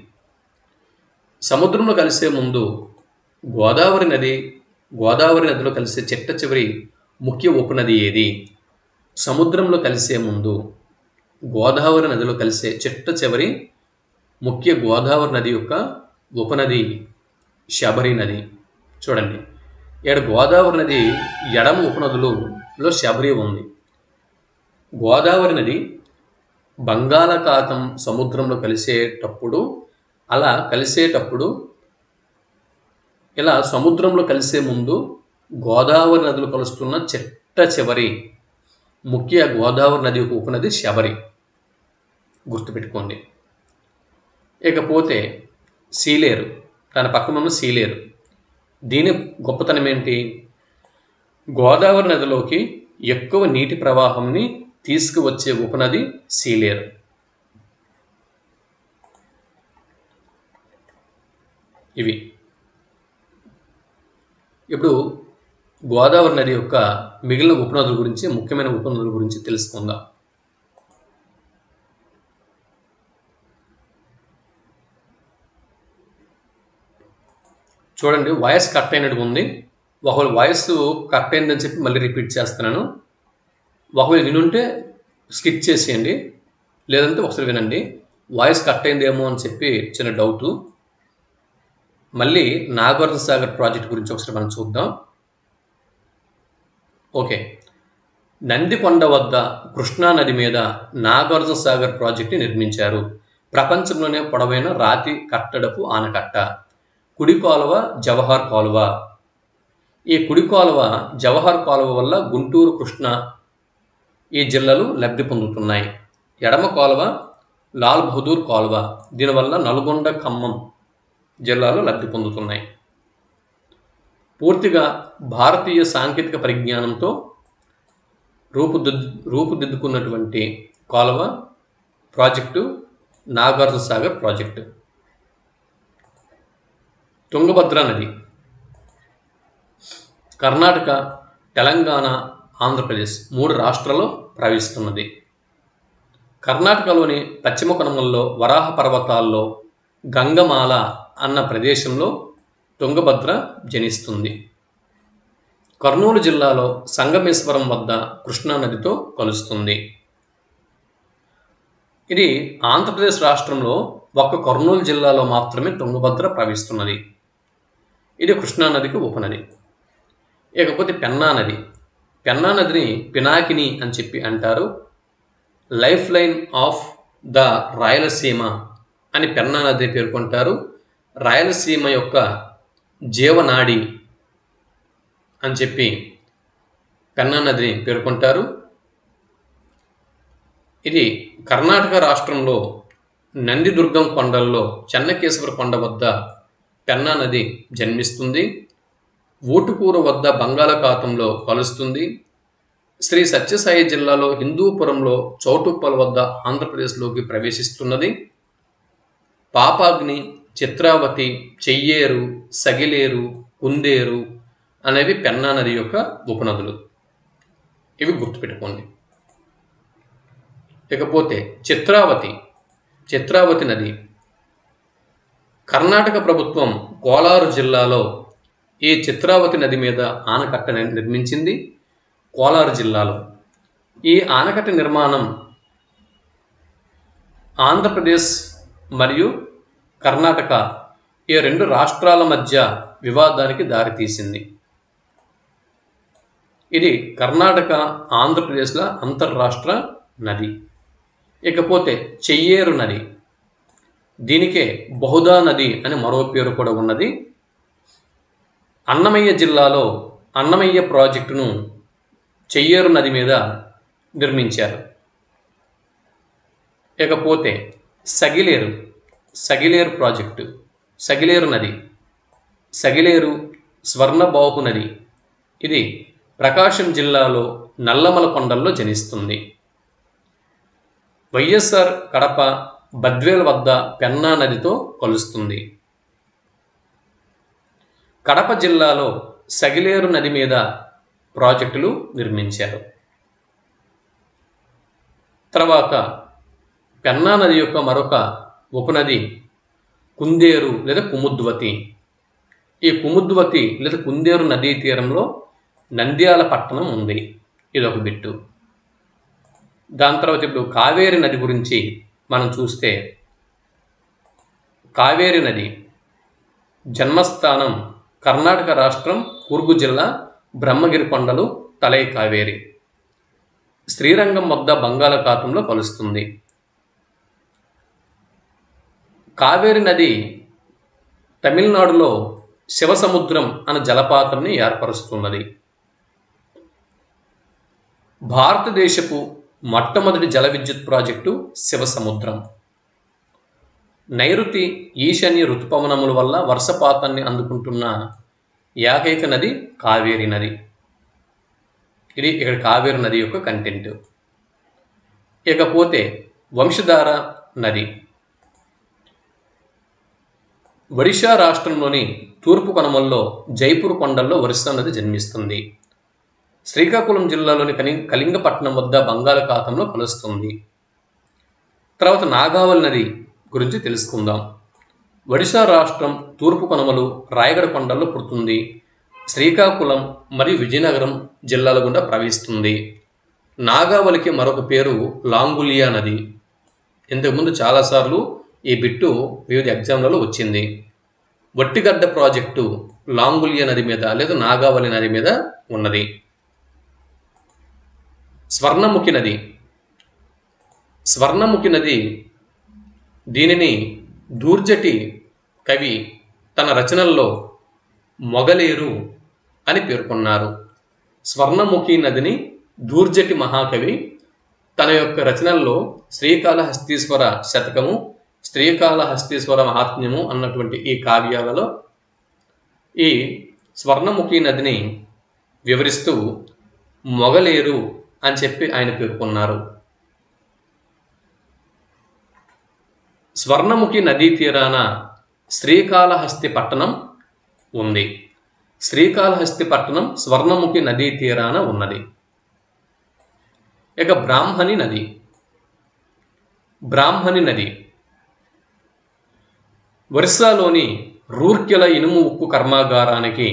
S1: సముద్రంలో కలిసే ముందు గోదావరి నదిలో కలిసే చిట్ట చివరి ముఖ్య ఉపనది ఏది? సముద్రంలో కలిసే ముందు గోదావరి నదిలో కలిసే చిట్ట చివరి ముఖ్య గోదావరి నది యొక్క ఉపనది శబరి నది. చూడండి, ఇక్కడ గోదావరి నది ఎడమ ఉపనదులలో శబరి ఉంది. గోదావరి నది బంగాళాఖాతం సముద్రంలో కలిసేటప్పుడు ఇలా సముద్రంలో కలిసే ముందు గోదావరి నదులు కలుస్తున్న చిట్ట చివరి ముఖ్య గోదావరి నది యొక్క ఉపనది శబరి, గుర్తుపెట్టుకోండి. ఇకపోతే సీలేరు, దాని పక్కన ఉన్న సీలేరు. దీని గొప్పతనం ఏంటి? గోదావరి నదిలోకి ఎక్కువ నీటి ప్రవాహంని తీసుకువచ్చే ఉపనది సీలేరు. ఇవి ఇప్పుడు గోదావరి నది యొక్క మిగిలిన ఉపనదుల గురించి, ముఖ్యమైన ఉపనదుల గురించి తెలుసుకుందాం. చూడండి, వాయిస్ కట్ అయినట్టు ఉంది. ఒకవేళ వాయిస్ కట్ అయిందని చెప్పి మళ్ళీ రిపీట్ చేస్తున్నాను. ఒకవేళ వినుంటే స్కిప్ చేసేయండి, లేదంటే ఒకసారి వినండి. వాయిస్ కట్ అయిందేమో అని చెప్పి చిన్న డౌటు. మళ్ళీ నాగార్జున సాగర్ ప్రాజెక్ట్ గురించి ఒకసారి మనం చూద్దాం. ఓకే, నందికొండ వద్ద కృష్ణా నది మీద నాగార్జున సాగర్ ప్రాజెక్టుని నిర్మించారు. ప్రపంచంలోనే పొడవైన రాతి కట్టడపు ఆనకట్ట. కుడి కాలువ జవహర్ కాలువ. ఈ కుడి కాలువ జవహర్ కాలువ వల్ల గుంటూరు, కృష్ణా ఈ జిల్లాలు లబ్ధి పొందుతున్నాయి. ఎడమ కాలువ లాల్ బహదూర్ కాలువ. దీనివల్ల నల్గొండ, ఖమ్మం జిల్లాలు లబ్ధి పొందుతున్నాయి. పూర్తిగా భారతీయ సాంకేతిక పరిజ్ఞానంతో రూపుదిద్దుకున్నటువంటి కాలువ ప్రాజెక్టు నాగార్జున సాగర్ ప్రాజెక్టు. తుంగభద్ర నది కర్ణాటక, తెలంగాణ, ఆంధ్రప్రదేశ్ 3 రాష్ట్రాల్లో ప్రవహిస్తున్నది. కర్ణాటకలోని పశ్చిమ కనుమల్లో వరాహ పర్వతాల్లో గంగమాల అన్న ప్రదేశంలో తుంగభద్ర జనిస్తుంది. కర్నూలు జిల్లాలో సంగమేశ్వరం వద్ద కృష్ణానదితో కలుస్తుంది. ఇది ఆంధ్రప్రదేశ్ రాష్ట్రంలో ఒక్క కర్నూలు జిల్లాలో మాత్రమే తుంగభద్ర ప్రవహిస్తున్నది. ఇది కృష్ణానదికి ఉపనది. ఇకపోతే పెన్నా నది. పెన్నా నదిని పినాకిని అని చెప్పి అంటారు. Life line of the Rayalaseema అని పెన్నా నది పేర్కొంటారు. రాయలసీమ యొక్క జీవనాడి అని చెప్పి పెన్నా నదిని పేర్కొంటారు. ఇది కర్ణాటక రాష్ట్రంలో నందిదుర్గం కొండల్లో చెన్నకేశ్వర కొండ వద్ద పెన్నా నది జన్మిస్తుంది. ఊటుకూరు వద్ద బంగాళాఖాతంలో కలుస్తుంది. శ్రీ సత్యసాయి జిల్లాలో హిందూపురంలో చౌటుప్పల్ వద్ద ఆంధ్రప్రదేశ్లోకి ప్రవేశిస్తున్నది. పాపాగ్ని, చిత్రావతి, చెయ్యేరు, సగిలేరు, కుందేరు అనేవి పెన్నా నది యొక్క ఉపనదులు. ఇవి గుర్తుపెట్టుకోండి. ఇకపోతే చిత్రావతి నది. కర్ణాటక ప్రభుత్వం కోలారు జిల్లాలో ఈ చిత్రావతి నది మీద ఆనకట్ట నిర్మించింది. కోలారు జిల్లాలో ఈ ఆనకట్ట నిర్మాణం ఆంధ్రప్రదేశ్ మరియు కర్ణాటక ఈ రెండు రాష్ట్రాల మధ్య వివాదానికి దారితీసింది. ఇది కర్ణాటక ఆంధ్రప్రదేశ్ల అంతర్రాష్ట్ర నది. ఇకపోతే చెయ్యేరు నది. దీనికే బహుదా నది అని మరో పేరు కూడా ఉన్నది. అన్నమయ్య జిల్లాలో అన్నమయ్య ప్రాజెక్టును చెయ్యేరు నది మీద నిర్మించారు. ఇకపోతే సగిలేరు ప్రాజెక్టు, సగిలేరు నది, సగిలేరు స్వర్ణబాహు నది. ఇది ప్రకాశం జిల్లాలో నల్లమల కొండల్లో జనిస్తుంది. వైఎస్ఆర్ కడప బద్వేల్ వద్ద పెన్నా నదితో కలుస్తుంది. కడప జిల్లాలో సగిలేరు నది మీద ప్రాజెక్టులు నిర్మించారు. తర్వాత పెన్నా నది యొక్క మరొక ఉపనది కుందేరు లేదా కుముద్వతి. ఈ కుముద్వతి లేదా కుందేరు నదీ తీరంలో నంద్యాల పట్టణం ఉంది. ఇదొక బిట్టు. దాని తర్వాత ఇప్పుడు కావేరి నది గురించి మనం చూస్తే, కావేరి నది జన్మస్థానం కర్ణాటక రాష్ట్రం కూర్గు జిల్లా బ్రహ్మగిరి కొండలు తలై కావేరి. శ్రీరంగం వద్ద బంగాళాఖాతంలో కలుస్తుంది. కావేరి నది తమిళనాడులో శివసముద్రం అనే జలపాతంని ఏర్పరుస్తున్నది. భారతదేశపు మొట్టమొదటి జల విద్యుత్ ప్రాజెక్టు శివసముద్రం. నైరుతి ఈశాన్య ఋతుపవనముల వల్ల వర్షపాతాన్ని అందుకుంటున్న ఏకైక నది కావేరి నది. ఇది ఇక్కడ కావేరి నది యొక్క కంటెంట్. ఇకపోతే వంశధార నది. ఒడిషా రాష్ట్రంలోని తూర్పు కనుమల్లో జైపూర్ కొండల్లో ఒరిస్సా నది జన్మిస్తుంది. శ్రీకాకుళం జిల్లాలోని కళింగపట్నం వద్ద బంగాళాఖాతంలో కలుస్తుంది. తర్వాత నాగావళి నది గురించి తెలుసుకుందాం. ఒడిశా రాష్ట్రం తూర్పు కనుమలు రాయగడ కొండల్లో పుడుతుంది. శ్రీకాకుళం మరియు విజయనగరం జిల్లాల గుండా ప్రవహిస్తుంది. నాగావళికి మరొక పేరు లాంగులియా నది. ఇంతకుముందు చాలాసార్లు ఈ బిట్టు వివిధ ఎగ్జామ్లలో వచ్చింది. వట్టిగడ్డ ప్రాజెక్టు లాంగులియా నది మీద లేదా నాగావళి నది మీద ఉన్నది. స్వర్ణముఖి నది. స్వర్ణముఖి నది దీనిని దూర్జటి కవి తన రచనల్లో మొగలేరు అని పేర్కొన్నారు. స్వర్ణముఖి నదిని దూర్జటి మహాకవి తన యొక్క రచనల్లో శ్రీకాళహస్తీశ్వర శతకము, శ్రీకాళహస్తీశ్వర మహాత్మ్యము అన్నటువంటి ఈ కావ్యాలలో ఈ స్వర్ణముఖి నదిని వివరిస్తూ మొగలేరు అని చెప్పి ఆయన పేర్కొన్నారు. స్వర్ణముఖి నదీ తీరాన శ్రీకాళహస్తి పట్టణం ఉంది. శ్రీకాళహస్తి పట్టణం స్వర్ణముఖి నదీ తీరాన ఉన్నది. ఇక బ్రాహ్మణి నది. బ్రాహ్మణి నది ఒరిస్సాలోని రూర్కెలా ఇనుము ఉక్కు కర్మాగారానికి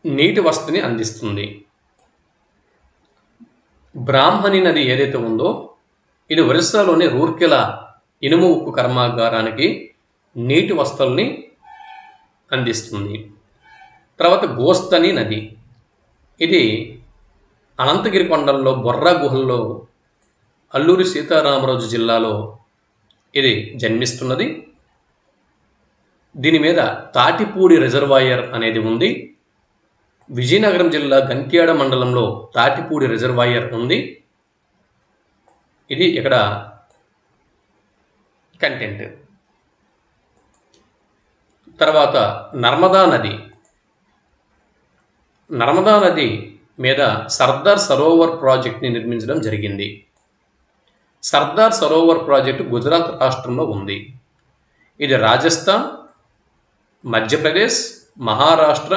S1: నీటి వసతిని అందిస్తుంది. బ్రాహ్మణి నది ఏదైతే ఉందో ఇది ఒరిస్సాలోని రూర్కెలా ఇనుము ఉక్కు కర్మాగారానికి నీటి వసతుల్ని అందిస్తుంది. తర్వాత గోస్తని నది, ఇది అనంతగిరి కొండల్లో బొర్రా గుహల్లో అల్లూరి సీతారామరాజు జిల్లాలో ఇది జన్మిస్తున్నది. దీని మీద తాటిపూడి రిజర్వాయర్ అనేది ఉంది. విజయనగరం జిల్లా గంట్యాడ మండలంలో తాటిపూడి రిజర్వాయర్ ఉంది. ఇది ఇక్కడ కంటెంట్. తర్వాత నర్మదా నది. నర్మదా నది మీద సర్దార్ సరోవర్ ప్రాజెక్ట్ని నిర్మించడం జరిగింది. సర్దార్ సరోవర్ ప్రాజెక్టు గుజరాత్ రాష్ట్రంలో ఉంది. ఇది రాజస్థాన్, మధ్యప్రదేశ్, మహారాష్ట్ర,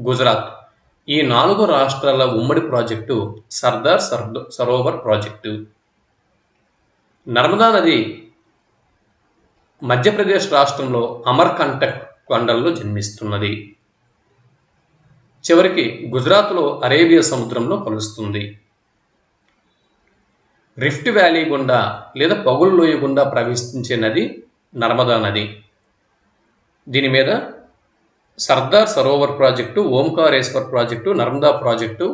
S1: గుజరాత్ ఈ 4 రాష్ట్రాల ఉమ్మడి ప్రాజెక్టు సర్దార్ సరోవర్ ప్రాజెక్టు. నర్మదా నది మధ్యప్రదేశ్ రాష్ట్రంలో అమర్కంటక్ కొండల్లో జన్మిస్తున్నది. చివరికి గుజరాత్లో అరేబియా సముద్రంలో కలుస్తుంది. రిఫ్ట్ వ్యాలీ గుండా లేదా పగుల్ లోయ గుండా ప్రవహించే నది నర్మదా నది. దీని మీద Sardar Sarovar project, Omkareshwar project, Narmada project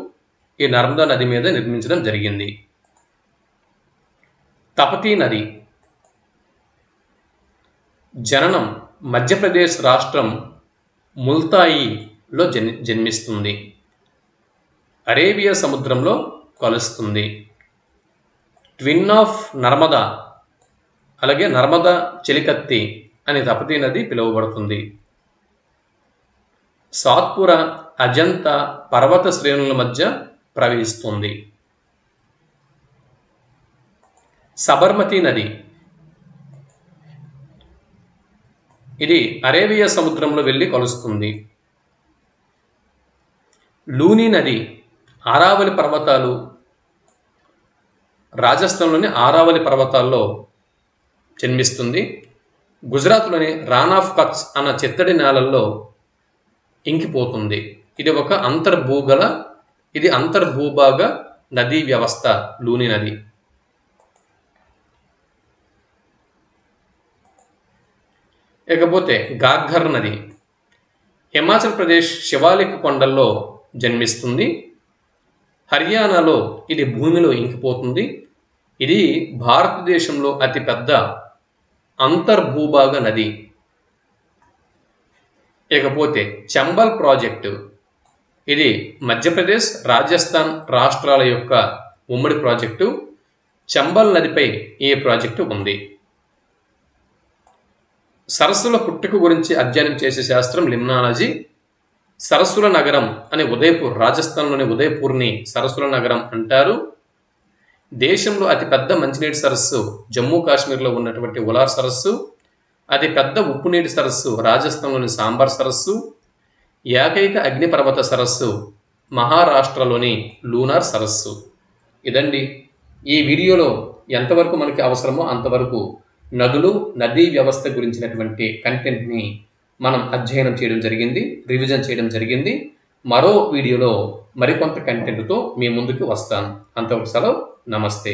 S1: ఈ నర్మదా నది మీద నిర్మించడం జరిగింది. తపతీ నది జననం మధ్యప్రదేశ్ రాష్ట్రం ముల్తాయిలో జన్మిస్తుంది. అరేబియా సముద్రంలో కలుస్తుంది. ట్విన్ ఆఫ్ నర్మదా, అలాగే నర్మదా చెలికత్తి అని తపతీ నది పిలువబడుతుంది. సాత్పురా అజంతా పర్వత శ్రేణుల మధ్య ప్రవహిస్తుంది. సబర్మతి నది, ఇది అరేబియా సముద్రంలో వెళ్ళి కలుస్తుంది. లూని నది ఆరావళి పర్వతాలు, రాజస్థాన్లోని ఆరావళి పర్వతాల్లో జన్మిస్తుంది. గుజరాత్లోని రాన్ ఆఫ్ కచ్ అన్న చిత్తడి నేలల్లో ఇంకిపోతుంది. ఇది ఒక అంతర్భూభాగ నదీ వ్యవస్థ లూని నది. ఇకపోతే గాగ్గర్ నది హిమాచల్ ప్రదేశ్ శివాలిక్ కొండల్లో జన్మిస్తుంది. హర్యానాలో ఇది భూమిలో ఇంకిపోతుంది. ఇది భారతదేశంలో అతిపెద్ద అంతర్భూభాగ నది. ఇకపోతే చంబల్ ప్రాజెక్టు, ఇది మధ్యప్రదేశ్, రాజస్థాన్ రాష్ట్రాల యొక్క ఉమ్మడి ప్రాజెక్టు. చంబల్ నదిపై ఈ ప్రాజెక్టు ఉంది. సరస్సుల పుట్టుక గురించి అధ్యయనం చేసే శాస్త్రం లిమ్నాలజీ. సరస్సుల నగరం అని ఉదయపూర్, రాజస్థాన్లోని ఉదయపూర్ని సరస్సుల నగరం అంటారు. దేశంలో అతిపెద్ద మంచినీటి సరస్సు జమ్మూ కాశ్మీర్లో ఉన్నటువంటి ఉలార్ సరస్సు. అతి పెద్ద ఉప్పునీటి సరస్సు రాజస్థాన్లోని సాంబార్ సరస్సు. ఏకైక అగ్నిపర్వత సరస్సు మహారాష్ట్రలోని లూనార్ సరస్సు. ఇదండి ఈ వీడియోలో ఎంతవరకు మనకి అవసరమో అంతవరకు నదులు, నదీ వ్యవస్థ గురించినటువంటి కంటెంట్ని మనం అధ్యయనం చేయడం జరిగింది, రివిజన్ చేయడం జరిగింది. మరో వీడియోలో మరికొంత కంటెంట్తో మీ ముందుకు వస్తాను. అంతవరకు సెలవు. నమస్తే.